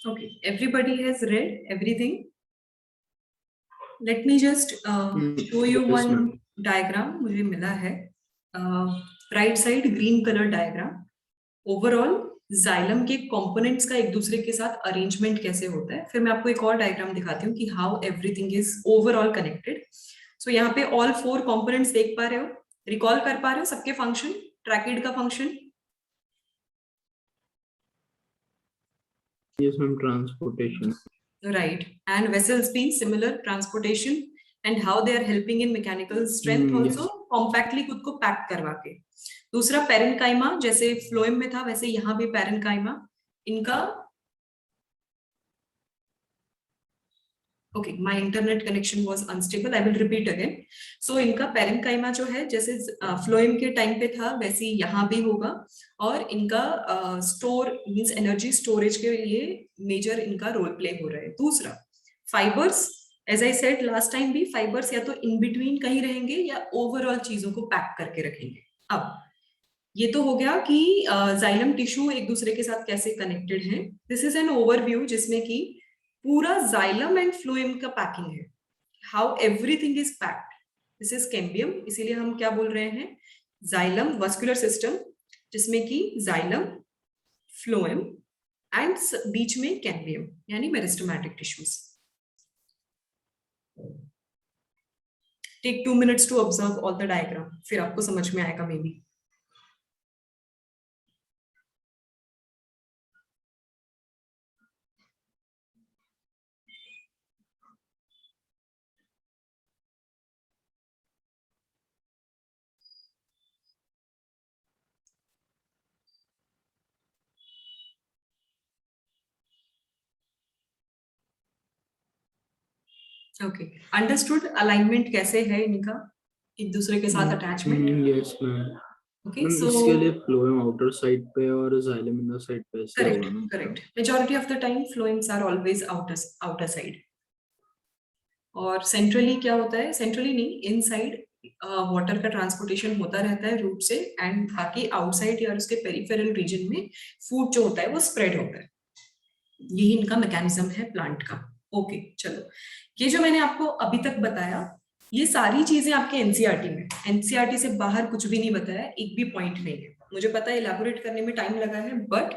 Okay, everybody has read everything. Let me just show you Yes, one ma'am. diagram मुझे मिला है, right side green color diagram. Overall xylem के components का एक दूसरे के साथ arrangement कैसे होता है। फिर मैं आपको एक और डायग्राम दिखाती हूँ कि how everything is overall connected. So यहाँ पे ऑल 4 कंपोनेंट्स देख पा रहे हो, रिकॉल कर पा रहे हो सबके फंक्शन, ट्रैकेड का function. Yes, ma'am, transportation. Right, and vessels being similar, transportation, and how they are helping in mechanical strength also, Yes. compactly खुद को पैक करवा के। दूसरा पेरेन्काइमा, जैसे फ्लोएम में था वैसे यहाँ भी पेरेन्काइमा, इनका okay, my internet connection was unstable, I will repeat again. So इनका पेरेन्काइमा जो है जैसे फ्लोएम के टाइम पे था वैसे यहाँ भी होगा, और इनका स्टोर मींस एनर्जी स्टोरेज के लिए मेजर इनका रोल प्ले हो रहा है। दूसरा fibres, as I said last time भी, फाइबर्स या तो इन बिटवीन कहीं रहेंगे या ओवरऑल चीजों को पैक करके रखेंगे। अब ये तो हो गया कि जाइलम टिश्यू एक दूसरे के साथ कैसे कनेक्टेड है। दिस इज एन ओवरव्यू जिसमें कि पूरा जाइलम एंड फ्लोएम का पैकिंग है, how everything is packed. This is cambium, इसीलिए हम क्या बोल रहे हैं, जाइलम वस्कुलर सिस्टम, जिसमें कि जाइलम, फ्लोएम एंड बीच में कैम्बियम यानी meristematic tissues. Take 2 minutes to observe all the diagram, फिर आपको समझ में आएगा maybe. Okay, understood. Alignment कैसे है इनका एक दूसरे के साथ attachment? Yes ma'am. Okay, so इसके लिए फ्लोएम आउटर साइड पे और जाइलम इनर साइड पे ऐसे होगा ना? Correct, majority of the time phloems are always outer side. और सेंट्रली क्या होता है, सेंट्रली नहीं, इनसाइड वाटर का ट्रांसपोर्टेशन होता रहता है रूट से, एंड बाकी आउटसाइड या उसके पेरिफेरल रीजन में फूड जो होता है वो स्प्रेड होता है। यही इनका मैकेनिज्म है प्लांट का। ओके चलो, ये जो मैंने आपको अभी तक बताया ये सारी चीजें आपके एनसीईआरटी में, एनसीईआरटी से बाहर कुछ भी नहीं बताया, एक भी पॉइंट नहीं है। मुझे पता है इलैबोरेट करने में टाइम लगा है, बट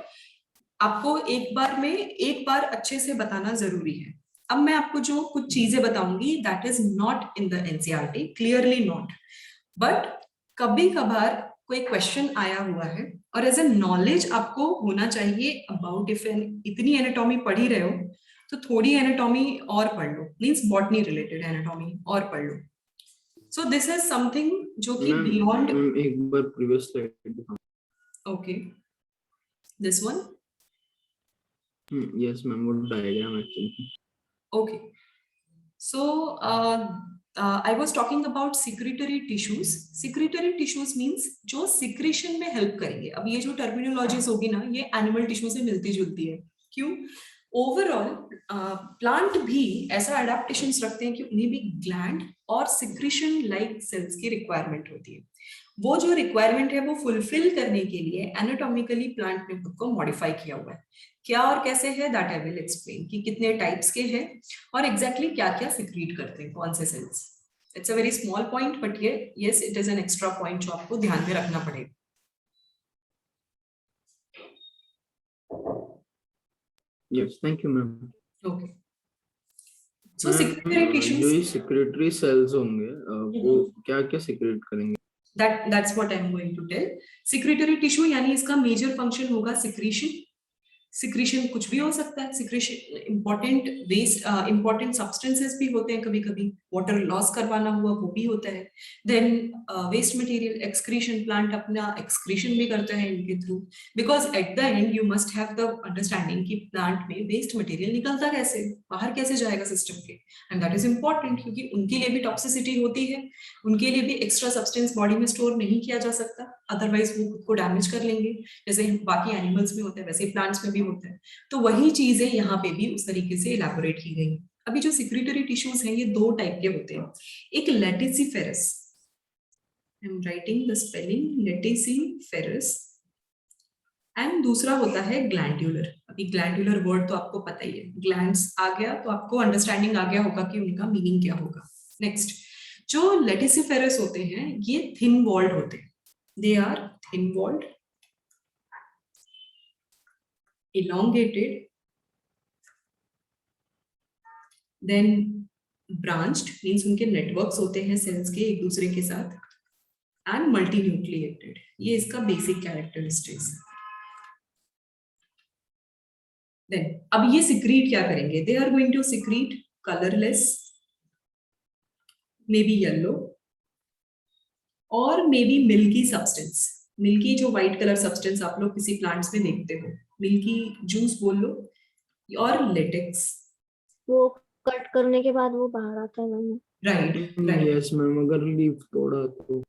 आपको एक बार अच्छे से बताना जरूरी है। अब मैं आपको जो कुछ चीजें बताऊंगी that is not in the NCERT, clearly not, but कभी कभार कोई क्वेश्चन आया हुआ है और एज ए नॉलेज आपको होना चाहिए अबाउट, इफ इतनी एनाटॉमी पढ़ ही रहे हो तो थोड़ी एनाटॉमी और पढ़ लो, मींस बॉटनी रिलेटेड एनाटॉमी और पढ़ लो। सो दिस इज समथिंग जो कि बियॉन्ड। एक बार प्रीवियस स्लाइड दिखाओ। Okay, this one. Yes ma'am, वो diagram actually. Okay, so I was talking about secretory tissues. Secretory tissues means जो secretion में help करेंगे। अब ये जो terminologies होगी ना, ये animal tissue से मिलती जुलती है। क्यों? ओवरऑल प्लांट भी ऐसा एडेप्टेशंस रखते हैं कि उन्हें भी ग्लैंड और सिक्रीशन लाइक सेल्स की रिक्वायरमेंट होती है। वो जो रिक्वायरमेंट है वो फुलफिल करने के लिए एनाटॉमिकली प्लांट ने खुद को मॉडिफाई किया हुआ है। क्या और कैसे है दैट आई विल एक्सप्लेन, कि कितने टाइप्स के हैं और एग्जैक्टली क्या क्या सिक्रीट करते हैं, कौन से cells. It's a very small point but ये yes it is an extra point जो आपको ध्यान में रखना पड़ेगा। Yes, thank you, ma'am. Okay. So secretory tissues. जो secretory cells होंगे वो क्या क्या secrete करेंगे? That's what I'm going to tell. Secretory tissue यानी इसका major function होगा secretion. सिक्रीशन कुछ भी हो सकता है, secretion important waste important substances भी होते हैं, कभी कभी वाटर लॉस करवाना हुआ वो भी होता है। Then waste material excretion, plant अपना एक्सक्रीशन भी करते हैं इनके थ्रू, because at the end you must have the understanding कि प्लांट में वेस्ट मटेरियल निकलता कैसे, बाहर कैसे जाएगा सिस्टम के, एंड दैट इज इंपॉर्टेंट क्योंकि उनके लिए भी टॉक्सिसिटी होती है, उनके लिए भी एक्स्ट्रा सब्सटेंस बॉडी में स्टोर नहीं किया जा सकता, अदरवाइज वो खुद को डैमेज कर लेंगे, जैसे बाकी एनिमल्स में होता है वैसे प्लांट्स में भी होता है। तो वही चीजें यहाँ पे भी उस तरीके से इलैबोरेट की गई। अभी जो सिक्रीटरी टिश्यूज हैं ये दो टाइप के होते हैं, एक laticiferous, I am writing the spelling, laticiferous, and दूसरा होता है ग्लैंड्यूलर। अभी ग्लैंड्यूलर वर्ड तो आपको पता ही है, ग्लैंड्स आ गया तो आपको अंडरस्टैंडिंग आ गया होगा कि उनका मीनिंग क्या होगा। नेक्स्ट, जो लेटिसिफेरस होते हैं ये थिन वॉल्ड होते हैं, they are thin walled elongated, then branched means उनके नेटवर्क्स होते हैं सेल्स के एक दूसरे के साथ, एंड मल्टीन्यूक्लिएटेड, ये इसका बेसिक कैरेक्टरिस्टिक्स। देन अब ये सिक्रीट क्या करेंगे, they are going to secrete colourless, may be yellow और मे बी मिल्की सब्सटेंस। मिल्की जो व्हाइट कलर सब्सटेंस आप लोग किसी प्लांट्स में देखते हो, मिल्की जूस बोल लो, और लेटेक्स। वो कट करने के बाद वो बाहर आता है ma'am. Right right, yes ma'am, अगर लीफ तोड़ा तो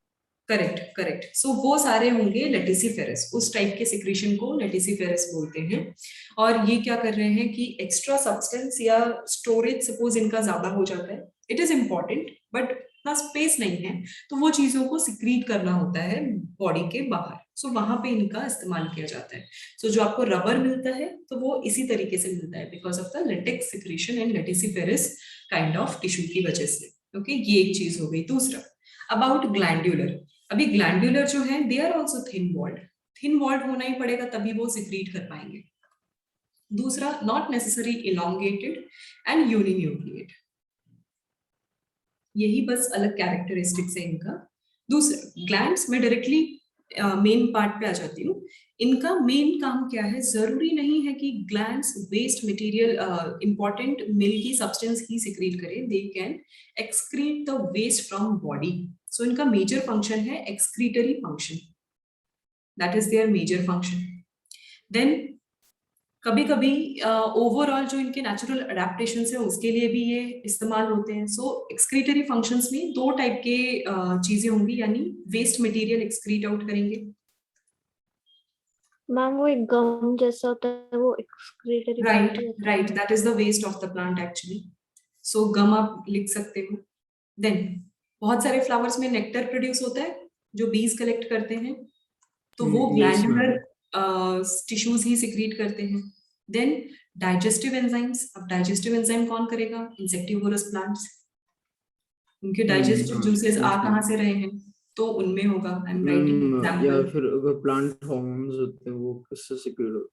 करेक्ट करेक्ट। सो वो सारे होंगे लेटिसिफेरस, उस टाइप के सिक्रीशन को लेटिसिफेरस बोलते हैं। और ये क्या कर रहे हैं कि एक्स्ट्रा सब्सटेंस या स्टोरेज सपोज इनका ज्यादा हो जाता है, इट इज इम्पॉर्टेंट बट इतना स्पेस नहीं है, तो वो चीजों को सिक्रीट करना होता है बॉडी के बाहर, सो वहां पे इनका इस्तेमाल किया जाता है। सो जो आपको रबर मिलता है तो वो इसी तरीके से मिलता है, because of the latex secretion and laticiferous kind of tissue की वजह से। ओके, ये एक चीज हो गई। दूसरा अबाउट ग्लैंड्यूलर, अभी ग्लैंड्यूलर जो है they are also thin walled होना ही पड़ेगा तभी वो सिक्रीट कर पाएंगे। दूसरा not necessary elongated and uninucleate, यही बस अलग कैरेक्टरिस्टिक्स है इनका। दूसरा ग्लैंड्स में डायरेक्टली मेन पार्ट पे आ जाती हूँ। इनका मेन काम क्या है, जरूरी नहीं है कि glands waste material important milky substance ही सिक्रीट करें, they can excrete the waste from body. So इनका मेजर फंक्शन है excretory function, that is their major function. Then कभी कभी ओवरऑल जो इनके नेचुरल अडेप्टेशन है उसके लिए भी ये इस्तेमाल होते हैं। सो एक्सक्रीटरी फंक्शंस में दो टाइप के चीजें होंगी, यानी वेस्ट मटेरियल एक्सक्रीट आउट करेंगे। मैम वो एक गम जैसा होता है, वो excretory right, that is the waste of the plant actually. So gum आप लिख सकते हो। देन बहुत सारे फ्लावर्स में नेक्टर प्रोड्यूस होता है जो बीज कलेक्ट करते हैं, तो वो ग्लैंडुलर टिश्यूज ही सिक्रीट करते हैं। देन डाइजेस्टिव एंजाइम्स, अब डाइजेस्टिव एंजाइम कौन करेगा, इंसेक्टिवोरस प्लांट्स, उनके डाइजेस्टिव जूसेस आ कहां से रहे हैं, तो उनमें होगा। आई एम राइटिंग एग्जांपल। या फिर अगर प्लांट हार्मोन्स होते हैं वो किससे सिक्रीट होते?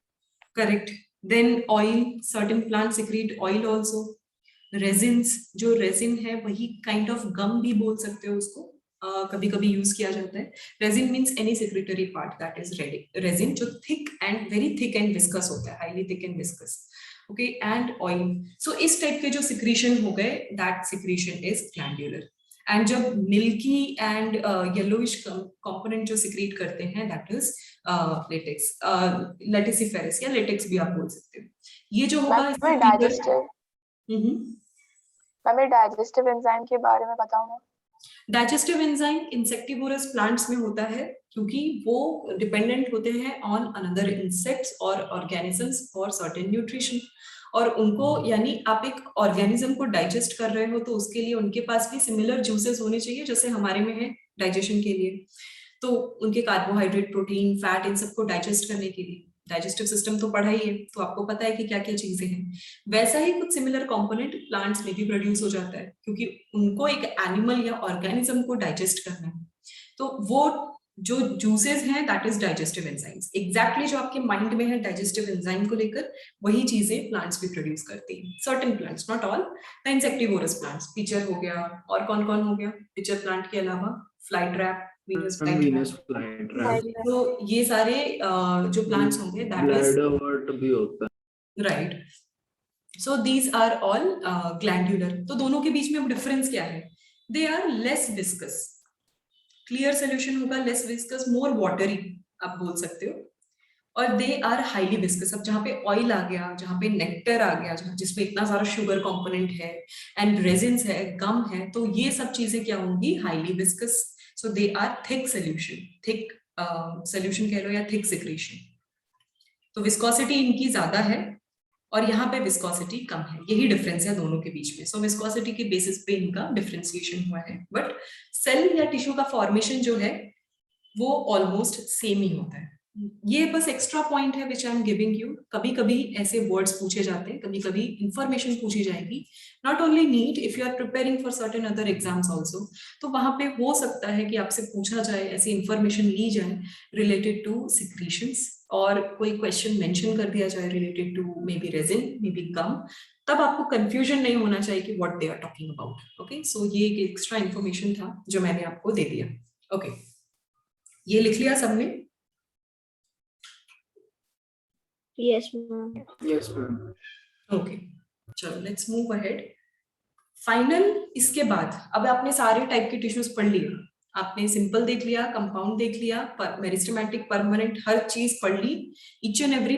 Correct. Then oil, certain plant secrete oil also. Resins, जो रेजिन है वही काइंड ऑफ गम भी बोल सकते हो उसको, कभी कभी यूज किया जाता है। Resin means any secretory part that is resin, जो thick and very thick and viscous होता है, highly thick and viscous. Okay, and oil. So इस टाइप के जो सिक्रीशन हो गए, that secretion is glandular. And जब मिल्की एंड येलोइश कंपोनेंट जो सिक्रीट करते हैं, दैट इज लेटेक्स, लेटिसिफेरस या लेटेक्स भी आप बोल सकते हो। ये जो होगा डाइजेस्टिव एंजाइम के बारे में बताओ ना। डाइजेस्टिव एंजाइम इंसेक्टिवोरस प्लांट्स में होता है, क्योंकि वो डिपेंडेंट होते हैं ऑन अनदर इंसेक्ट्स और ऑर्गेनिजम्स फॉर सर्टेन न्यूट्रिशन। और उनको, यानी आप एक ऑर्गेनिज्म को डाइजेस्ट कर रहे हो तो उसके लिए उनके पास भी सिमिलर जूसेस होने चाहिए जैसे हमारे में है डाइजेशन के लिए। तो उनके कार्बोहाइड्रेट, प्रोटीन, फैट, इन सबको डाइजेस्ट करने के लिए डाइजेस्टिव सिस्टम तो पढ़ा ही है, तो आपको पता है कि क्या क्या चीजें हैं। वैसा ही कुछ सिमिलर कंपोनेंट प्लांट्स में भी प्रोड्यूस हो जाता है, क्योंकि उनको एक एनिमल या ऑर्गेनिज्म को डाइजेस्ट करना है। तो वो जो जूसेस हैं that is digestive enzymes. Exactly जो आपके माइंड में है डाइजेस्टिव एंजाइम को लेकर, वही चीजें प्लांट्स भी प्रोड्यूस करती हैं। Certain plants, not all. The insectivorous plants, pitcher हो गया, और कौन कौन हो गया पिचर प्लांट के अलावा, fly trap, Venus fly trap. तो ये सारे जो प्लांट्स होंगे दैट इज ब्लैडरवर्ट भी होता है। Right. So these are all glandular. तो दोनों के बीच में अब डिफरेंस क्या है, they are less viscous, clear solution होगा, लेस विस्कस, मोर वाटरी आप बोल सकते हो। और दे आर हाईली विस्कस। अब जहाँ पे ऑयल आ गया, जहाँ पे नेक्टर आ गया, जहाँ जिसमें इतना सारा शुगर कंपोनेंट है, एंड रेजिन्स है, गम है, तो ये सब चीजें क्या होंगी, highly viscous. So they are thick solution, thick solution कह लो या थिक सिक्रीशन। तो विस्कोसिटी इनकी ज्यादा है और यहाँ पे विस्कोसिटी कम है, यही डिफरेंस है दोनों के बीच में। सो विस्कोसिटी के बेसिस पे इनका डिफरेंशिएशन हुआ है, बट सेल या टिश्यू का फॉर्मेशन जो है वो ऑलमोस्ट सेम ही होता है। ये बस एक्स्ट्रा पॉइंट है विच आई एम गिविंग यू। कभी कभी ऐसे वर्ड्स पूछे जाते हैं, कभी कभी इंफॉर्मेशन पूछी जाएगी, not only NEET, if you are preparing for certain other exams also, तो वहां पे हो सकता है कि आपसे पूछा जाए, ऐसी इंफॉर्मेशन ली जाए रिलेटेड टू सिक्रीशंस और कोई क्वेश्चन मेंशन कर दिया जाए related to may be resin, may be gum, तब आपको कंफ्यूजन नहीं होना चाहिए कि what they are talking about. Okay, so ये एक एक्स्ट्रा इन्फॉर्मेशन था जो मैंने आपको दे दिया। ओके, ये लिख लिया सबने? Yes ma'am. Yes ma'am. Okay, चलो लेट्स मूव अहेड। फाइनल, इसके बाद अब आपने सारे टाइप के टिश्यूज पढ़ लिए, आपने सिंपल देख लिया, कंपाउंड देख लिया, मेरिस्टेमेटिक, परमानेंट, हर चीज पढ़ ली, ईच एंड एवरी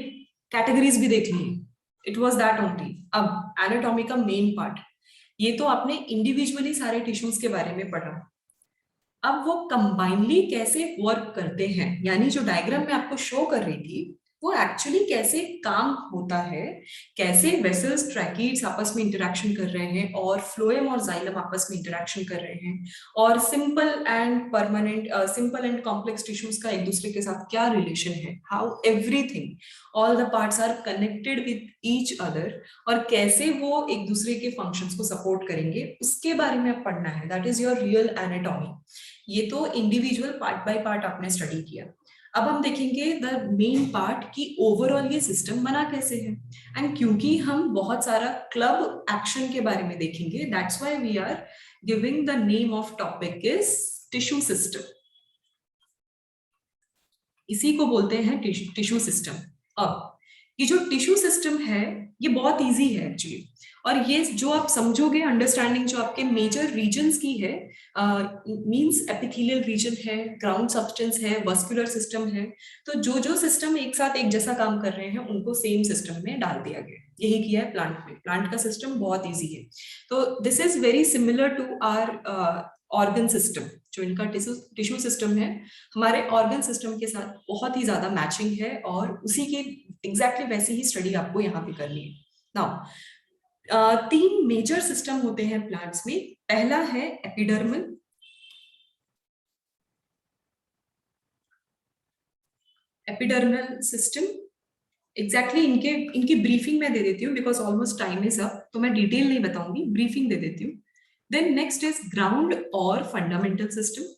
कैटेगरीज भी देख ली। It was that only. अब एनाटॉमी का मेन पार्ट, ये तो आपने इंडिविजुअली सारे टिश्यूज के बारे में पढ़ा। अब वो कंबाइनली कैसे वर्क करते हैं, यानी जो डायग्राम में आपको शो कर रही थी वो एक्चुअली कैसे काम होता है, कैसे वेसल्स, ट्रैकीड्स आपस में इंटरेक्शन कर रहे हैं और फ्लोएम और जाइलम आपस में इंटरेक्शन कर रहे हैं, और simple and permanent, simple and complex tissues का एक दूसरे के साथ क्या रिलेशन है, how everything, all the parts are connected with each other, और कैसे वो एक दूसरे के फंक्शंस को सपोर्ट करेंगे, उसके बारे में आप पढ़ना है। That is your real anatomy. ये तो इंडिविजुअल पार्ट बाय पार्ट आपने स्टडी किया। अब हम देखेंगे द मेन पार्ट कि ओवरऑल ये सिस्टम बना कैसे है। एंड क्योंकि हम बहुत सारा क्लब एक्शन के बारे में देखेंगे, that's why we are giving the name of topic is tissue system. इसी को बोलते हैं टिश्यू सिस्टम। अब ये जो टिश्यू सिस्टम है ये बहुत इजी है एक्चुअली, और ये जो आप समझोगे अंडरस्टैंडिंग जो आपके मेजर रीजन्स की है, मींस एपिथेलियल रीजन है, ग्राउंड सब्सटेंस है, वस्कुलर सिस्टम है, तो जो जो सिस्टम एक साथ एक जैसा काम कर रहे हैं उनको सेम सिस्टम में डाल दिया गया। यही किया है प्लांट में। प्लांट का सिस्टम बहुत इजी है। तो this is very similar to our organ system. जो इनका टिश्यू सिस्टम है हमारे ऑर्गन सिस्टम के साथ बहुत ही ज्यादा मैचिंग है, और उसी के एग्जैक्टली वैसी ही स्टडी आपको यहाँ पे करनी है। नाउ 3 मेजर सिस्टम होते हैं प्लांट्स में। पहला है एपिडर्मल, एपिडर्मल सिस्टम। एग्जैक्टली इनकी ब्रीफिंग मैं दे देती हूँ because almost time is up, तो मैं डिटेल नहीं बताऊंगी, ब्रीफिंग दे देती हूँ। Then next is ground or fundamental system.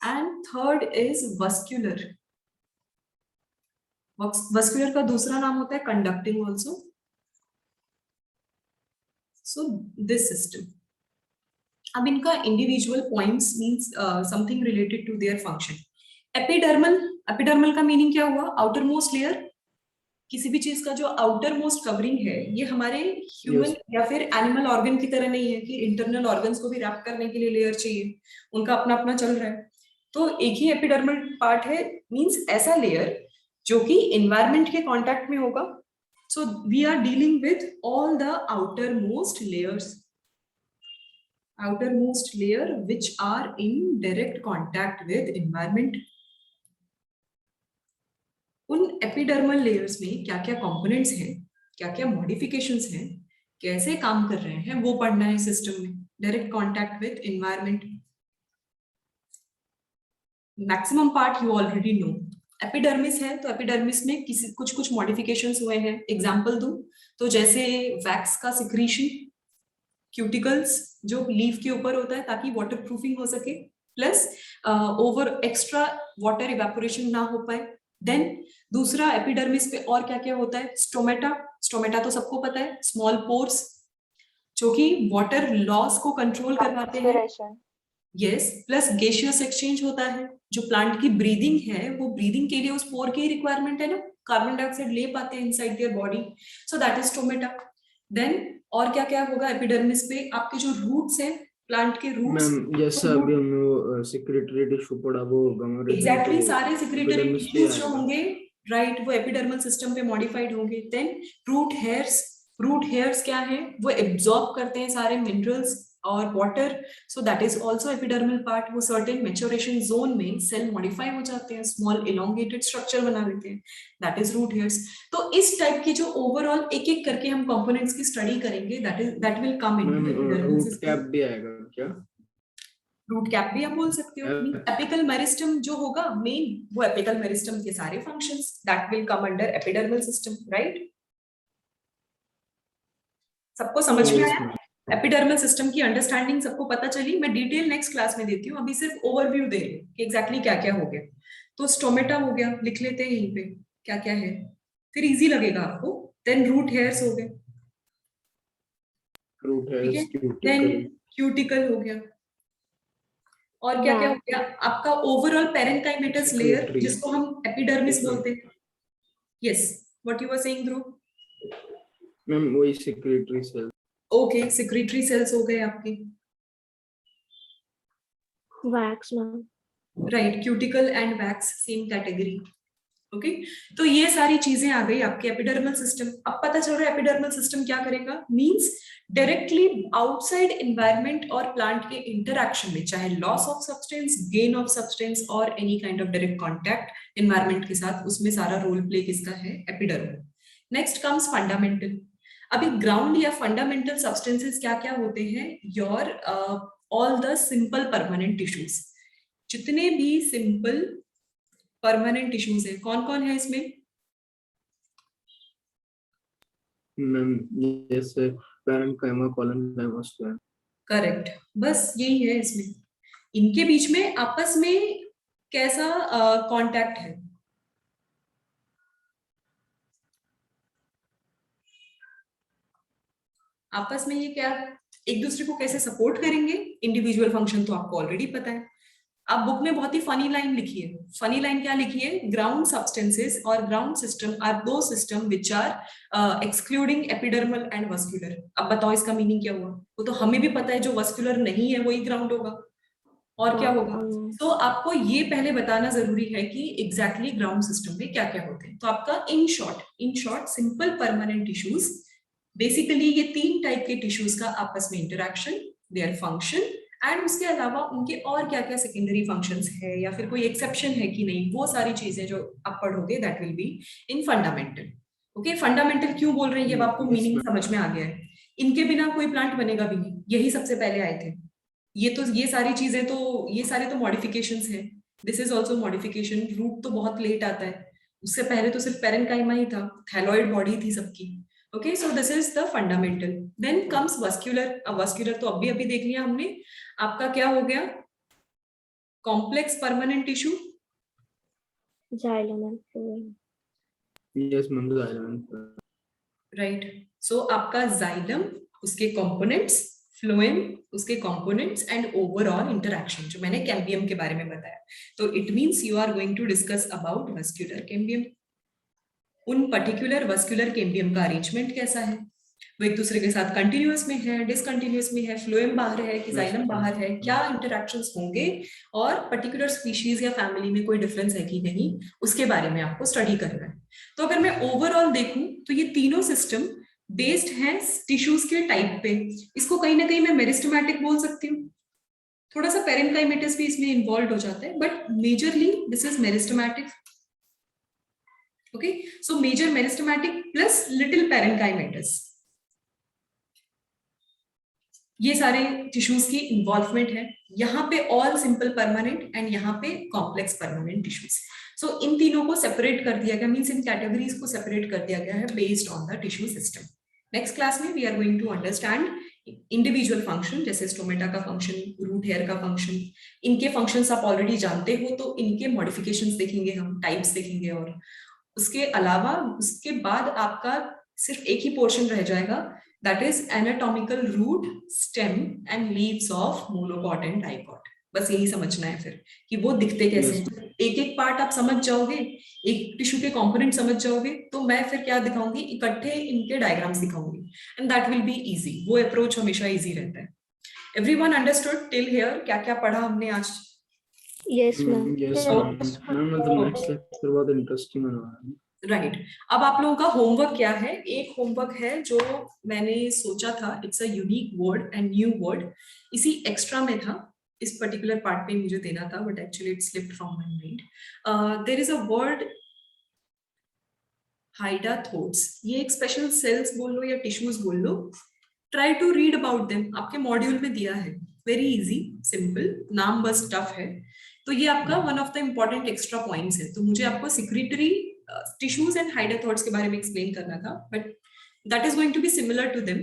And third is vascular. Vascular का दूसरा नाम होता है conducting also. So this system. अब इनका individual points means something related to their function. Epidermal का meaning क्या हुआ? Outermost layer. किसी भी चीज का जो आउटर मोस्ट कवरिंग है, ये हमारे ह्यूमन या फिर एनिमल ऑर्गन की तरह नहीं है कि इंटरनल ऑर्गन्स को भी रैप करने के लिए लेयर चाहिए, उनका अपना अपना चल रहा है। तो एक ही एपिडर्मल पार्ट है, मींस ऐसा लेयर जो कि एनवायरनमेंट के कांटेक्ट में होगा। So we are dealing with all the outer most layer which are in direct contact with environment. उन एपिडर्मल लेयर्स में क्या क्या कंपोनेंट्स हैं, क्या क्या मॉडिफिकेशंस हैं, कैसे काम कर रहे हैं, वो पढ़ना है सिस्टम में। Direct contact with environment, maximum part you already know. Epidermis है तो एपिडर्मिस में कुछ मॉडिफिकेशंस हुए हैं। एग्जांपल दूं तो जैसे वैक्स का सिक्रीशन, क्यूटिकल्स जो लीफ के ऊपर होता है ताकि वाटर प्रूफिंग हो सके, plus over extra water evaporation ना हो पाए। देन दूसरा एपिडर्मिस पे और क्या क्या होता है, स्टोमेटा तो सबको पता है, स्मॉल पोर्स जो कि वाटर लॉस को कंट्रोल करवाते हैं। यस, प्लस गैसियस एक्सचेंज होता है। जो प्लांट की ब्रीदिंग है वो ब्रीदिंग के लिए उस पोर की रिक्वायरमेंट है ना, कार्बन डाइऑक्साइड ले पाते हैं inside their body, so that is stomata. Then और क्या क्या होगा एपिडर्मिस पे, आपके जो रूट्स हैं, प्लांट के रूट्स। मैम जैसा अभी हमने सेक्रेटरी टिश्यू पढ़ा वो होगा एग्जैक्टली, सारे सेक्रेटरी टिश्यूज जो होंगे, राइट, वो एपिडर्मल सिस्टम पे मॉडिफाइड होंगे। देन रूट हेयर्स क्या है, वो एब्जॉर्ब करते हैं सारे मिनरल्स और water, so that is also epidermal part. वो सर्टेन मैच्योरेशन जोन में सेल मॉडिफाई हो जाते हैं, स्मॉल इलोंगेटेड स्ट्रक्चर बना लेते हैं, दैट इज रूट हेयर्स। तो इस टाइप की जो ओवरऑल एक एक करके हम कंपोनेंट्स की स्टडी करेंगे, that will come in epidermal system. Cap भी आएगा क्या? रूट कैप भी आप बोल सकते हो। एपिकल मेरिस्टम जो होगा मेन, वो एपिकल मेरिस्टम के सारे functions that will come under epidermal system, right? सबको समझ में आया? एपिडर्मल सिस्टम की अंडरस्टैंडिंग सबको पता चली। मैं डिटेल नेक्स्ट क्लास में देती हूँ, अभी सिर्फ ओवरव्यू दे रही हूँ कि एग्जैक्टली क्या क्या हो गया। तो स्टोमेटा हो गया, लिख लेते हैं यहीं पे क्या क्या है, फिर इजी लगेगा आपको। देन रूट हेयर्स हो गए, ठीक है। देन क्यूटिकल हो गया, और क्या क्या हो गया आपका ओवरऑल पेरेन्काइमेटस लेयर, जिसको हम एपिडर्मिस बोलते हैं। Yes, what you were saying Dhruv? Ma'am वही secretory cell. Okay, secretory cells हो गए आपके, wax ma'am, right. Cuticle and wax same category. Okay, तो ये सारी चीजें आ गई आपके एपिडर्मल सिस्टम। अब पता चल रहा है एपिडर्मल सिस्टम क्या करेगा, मींस डायरेक्टली आउटसाइड एनवायरनमेंट और प्लांट के इंटरैक्शन में, चाहे loss of substance, gain of substance और any kind of direct contact environment के साथ, उसमें सारा रोल प्ले किसका है, एपिडर्मल। Next comes fundamental. अभी ग्राउंड या फंडामेंटल सब्सटेंसेस क्या क्या होते हैं, your all the simple permanent tissues. जितने भी सिंपल परमानेंट टिश्यूज है, कौन कौन है इसमें? मैम जैसे पैरेन्काइमा, कोलेनकाइमा, स्क्वायर। करेक्ट, बस यही है इसमें। इनके बीच में आपस में कैसा कांटेक्ट है? आपस में ये क्या एक दूसरे को कैसे सपोर्ट करेंगे? इंडिविजुअल फंक्शन तो आपको ऑलरेडी पता है। आप बुक में बहुत ही फनी लाइन लिखी है। फनी लाइन क्या लिखी है? ग्राउंड सब्सटेंसेस और ग्राउंड सिस्टम आर दो system which are excluding epidermal and vascular. अब बताओ इसका मीनिंग क्या हुआ? वो तो हमें भी पता है, जो वस्कुलर नहीं है वही ग्राउंड होगा, और क्या होगा? तो आपको ये पहले बताना जरूरी है कि एग्जैक्टली ग्राउंड सिस्टम में क्या क्या होते हैं। तो आपका in short simple permanent tissues, basically ये 3 टाइप के टिश्यूज का आपस में इंटरेक्शन, देयर फंक्शन, एंड उसके अलावा उनके और क्या क्या सेकेंडरी फंक्शंस है या फिर कोई एक्सेप्शन है कि नहीं, वो सारी चीजें जो आप पढ़ोगे that will be in fundamental. Okay, fundamental क्यों बोल रहे हैं, ये आपको मीनिंग समझ में आ गया है। इनके बिना कोई प्लांट बनेगा भी नहीं, यही सबसे पहले आए थे। ये सारी चीजें तो, ये सारे तो मॉडिफिकेशंस है। This is also modification. Root तो बहुत लेट आता है, उससे पहले तो सिर्फ पैरेन्काइमा ही था, थैलॉइड बॉडी थी सबकी। Okay, so this is the fundamental. Then comes vascular. अब वस्कुलर तो अभी देख लिया हमने। आपका क्या हो गया? Complex permanent tissue, xylem and phloem. Yes ma'am, xylem. Right. So आपका जाइलम, उसके कंपोनेंट्स, फ्लोएम उसके कंपोनेंट्स, एंड ओवरऑल इंटरैक्शन, जो मैंने कैम्बियम के बारे में बताया। तो it means you are going to discuss about vascular cambium. उन पर्टिकुलर वस्कुलर कैम्बियम का अरेंजमेंट कैसा है, वो एक दूसरे के साथ कंटिन्यूअस में है, डिसकंटिन्यूअस में है, फ्लोएम बाहर है कि जाइलम बाहर है, क्या इंटरैक्शंस होंगे, और पर्टिकुलर स्पीशीज या फैमिली में कोई डिफरेंस है कि नहीं, उसके बारे में आपको स्टडी करना है। तो अगर मैं ओवरऑल देखूं तो ये तीनों सिस्टम बेस्ड हैं टिश्यूज के टाइप पे। इसको कहीं ना कहीं मैं मेरिस्टेमेटिक बोल सकती हूँ, थोड़ा सा पैरेन्काइमेटस भी इसमें इन्वॉल्व हो जाता है, but majorly this is meristematic. Okay, so major meristematic plus little parenchymatous, ये सारे टिश्यूज की इन्वॉल्वमेंट है। यहाँ पे ऑल सिंपल परमानेंट एंड यहाँ पे कॉम्प्लेक्स परमानेंट टिश्यूज। सो इन तीनों को सेपरेट कर दिया गया, मींस इन कैटेगरीज को सेपरेट कर दिया गया है based on the tissue system. Next class में we are going to understand individual function, जैसे स्टोमेटा का फंक्शन, रूट हेयर का फंक्शन। इनके फंक्शंस आप ऑलरेडी जानते हो, तो इनके मॉडिफिकेशंस देखेंगे हम, टाइप्स देखेंगे, और उसके अलावा उसके बाद आपका सिर्फ एक ही पोर्शन रह जाएगा, that is anatomical root, stem and leaves of monocot and dicot। बस यही समझना है फिर कि वो दिखते कैसे हैं। एक एक पार्ट आप समझ जाओगे, एक टिश्यू के कंपोनेंट समझ जाओगे, तो मैं फिर क्या दिखाऊंगी, इकट्ठे इनके डायग्राम्स दिखाऊंगी, and that will be easy. वो अप्रोच हमेशा इजी रहता है। Everyone understood till here? क्या क्या पढ़ा हमने आज? Yes ma'am. यस मैम, मतलब नेक्स्ट लेक्चर बहुत इंटरेस्टिंग होने वाला है। राइट। अब आप लोगों का होमवर्क क्या है? एक होमवर्क है जो मैंने सोचा था, it's a unique word and new word, इसी एक्स्ट्रा में था, इस पर्टिकुलर पार्ट पे मुझे देना था, but actually it slipped from my mind. There is a word hydathodes. ये एक स्पेशल सेल्स बोल लो या टिश्यूज बोल लो, try to read about them. आपके मॉड्यूल में दिया है, वेरी इजी सिंपल, नाम बस टफ है। तो ये आपका one of the important extra points है। तो मुझे आपको सिक्रीटरी टिश्यूज एंड हाइडाथोड्स के बारे में एक्सप्लेन करना था, but that is going to be similar to them.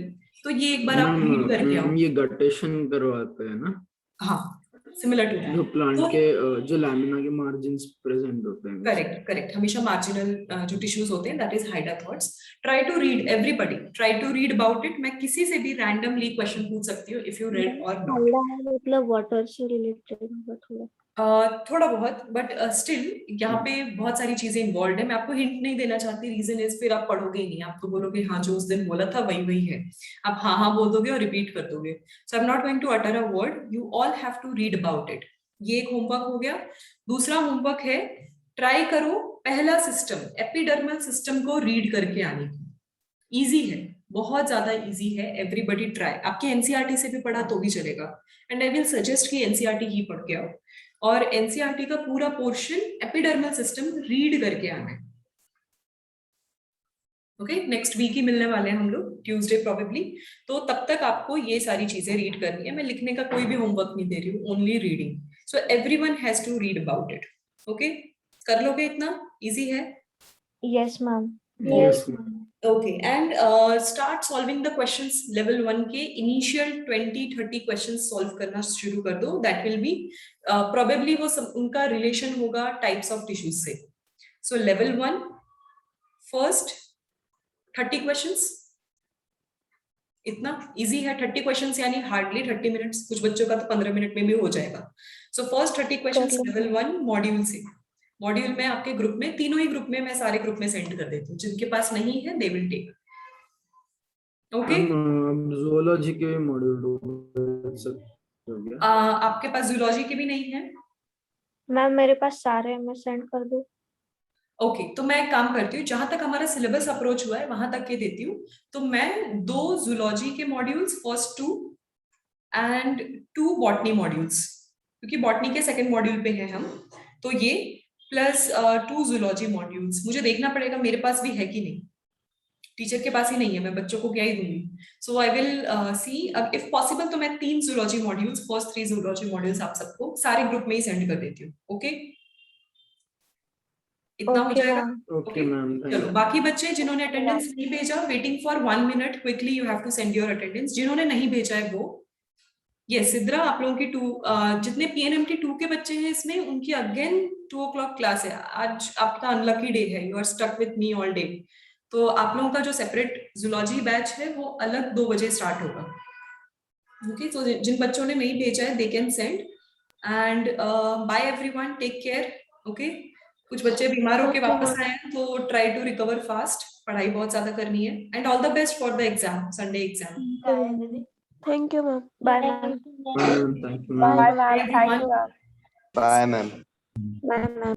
तो ये एक बार आप रीड करके आओ। ये गटेशन करवाते हैं ना? हाँ, सिमिलर टू जो दैट। प्लांट तो के जो लैमिना के मार्जिन्स प्रेजेंट होते हैं। करेक्ट, हमेशा मार्जिनल जो टिश्यूज होते हैं, that is hydathodes. Try to read, everybody try to read about it. मैं किसी से भी रैंडमली क्वेश्चन पूछ सकती हूँ इफ यू रेड और नॉट। मतलब वाटर से रिलेटेड होगा थोड़ा थोड़ा बहुत, बट स्टिल यहाँ पे बहुत सारी चीजें इन्वॉल्व है। मैं आपको हिंट नहीं देना चाहती, रीजन इज फिर आप पढ़ोगे ही नहीं, आप तो बोलोगे हाँ जो उस दिन बोला था वही वही है, आप हाँ हाँ बोल दोगे और रिपीट कर दोगे। So I am not going to utter a word, you all have to read about it. ये एक होमवर्क हो गया। दूसरा होमवर्क है, ट्राई करो पहला सिस्टम, एपिडर्मल सिस्टम को रीड करके आने की। इजी है, बहुत ज्यादा इजी है, एवरीबडी ट्राई। आपके एनसीईआरटी से भी पढ़ा तो भी चलेगा, एंड आई विल सजेस्ट कि एनसीईआरटी ही पढ़ के आओ, और एनसीईआरटी का पूरा पोर्शन एपिडर्मल सिस्टम रीड करके आना है। ओके, नेक्स्ट वीक ही मिलने वाले हैं हम लोग, ट्यूसडे प्रोबेबली। तो तब तक आपको ये सारी चीजें रीड करनी है। मैं लिखने का कोई भी होमवर्क नहीं दे रही हूँ, only reading. So everyone has to read about it. Okay, कर लोगे? इतना इजी है? Yes ma'am. Okay, and start solving the questions level 1 के initial 20-30 questions solve करना शुरू कर दो। That will be probably वो सब उनका relation होगा types of tissues से। So level 1 first 30 questions, इतना easy है। 30 questions यानी hardly 30 minutes, कुछ बच्चों का तो 15 मिनट में भी हो जाएगा। So first 30 questions level 1 module से। मॉड्यूल में आपके ग्रुप में, तीनों ही ग्रुप में, मैं सारे ग्रुप में सेंड कर देती हूँ। जिनके पास नहीं है they will take. Okay, zoology के मॉड्यूल आपके पास जूलॉजी के भी नहीं है? मैम मेरे पास सारे हैं, मैं सेंड कर दूं? ओके, तो मैं एक काम करती हूँ, जहां तक हमारा सिलेबस अप्रोच हुआ है वहां तक के देती हूँ। तो मैं 2 जूलॉजी के modules, first 2 and 2 botany modules, क्योंकि बॉटनी के सेकंड मॉड्यूल पे हैं हम, तो ये प्लस 2 जूलॉजी मॉड्यूल्स। मुझे देखना पड़ेगा मेरे पास भी है कि नहीं, टीचर के पास ही नहीं है, मैं बच्चों को क्या ही दूंगी। सो आई विल सी, अब इफ पॉसिबल तो मैं 3 zoology modules, first 3 zoology modules आप सबको सारे ग्रुप में ही सेंड कर देती हूँ। ओके, इतना हो जाएगा? Okay ma'am. चलो, बाकी बच्चे जिन्होंने अटेंडेंस नहीं भेजा, waiting for 1 minute, quickly you have to send your attendance. जिन्होंने नहीं भेजा है वो, ये सिद्रा, आप लोगों की 2 जितने पीएनएमटी 2 के बच्चे हैं इसमें, उनकी अगेन 2 o'clock क्लास है। आज आपका अनलकी डे है, you are stuck with me all day. तो आप लोगों का जो सेपरेट जूलॉजी बैच है वो अलग 2 बजे स्टार्ट होगा। ओके, तो जिन बच्चों ने नहीं भेजा है they can send, and bye everyone, take care. Okay, कुछ बच्चे बीमार होके वापस आए हैं तो ट्राई टू रिकवर फास्ट, पढ़ाई बहुत ज्यादा करनी है, and all the best for the exam, Sunday exam. Thank you ma'am. Bye ma'am. Thank you bye ma'am. Ma'am, thank you ma'am. Bye ma'am. Bye ma'am.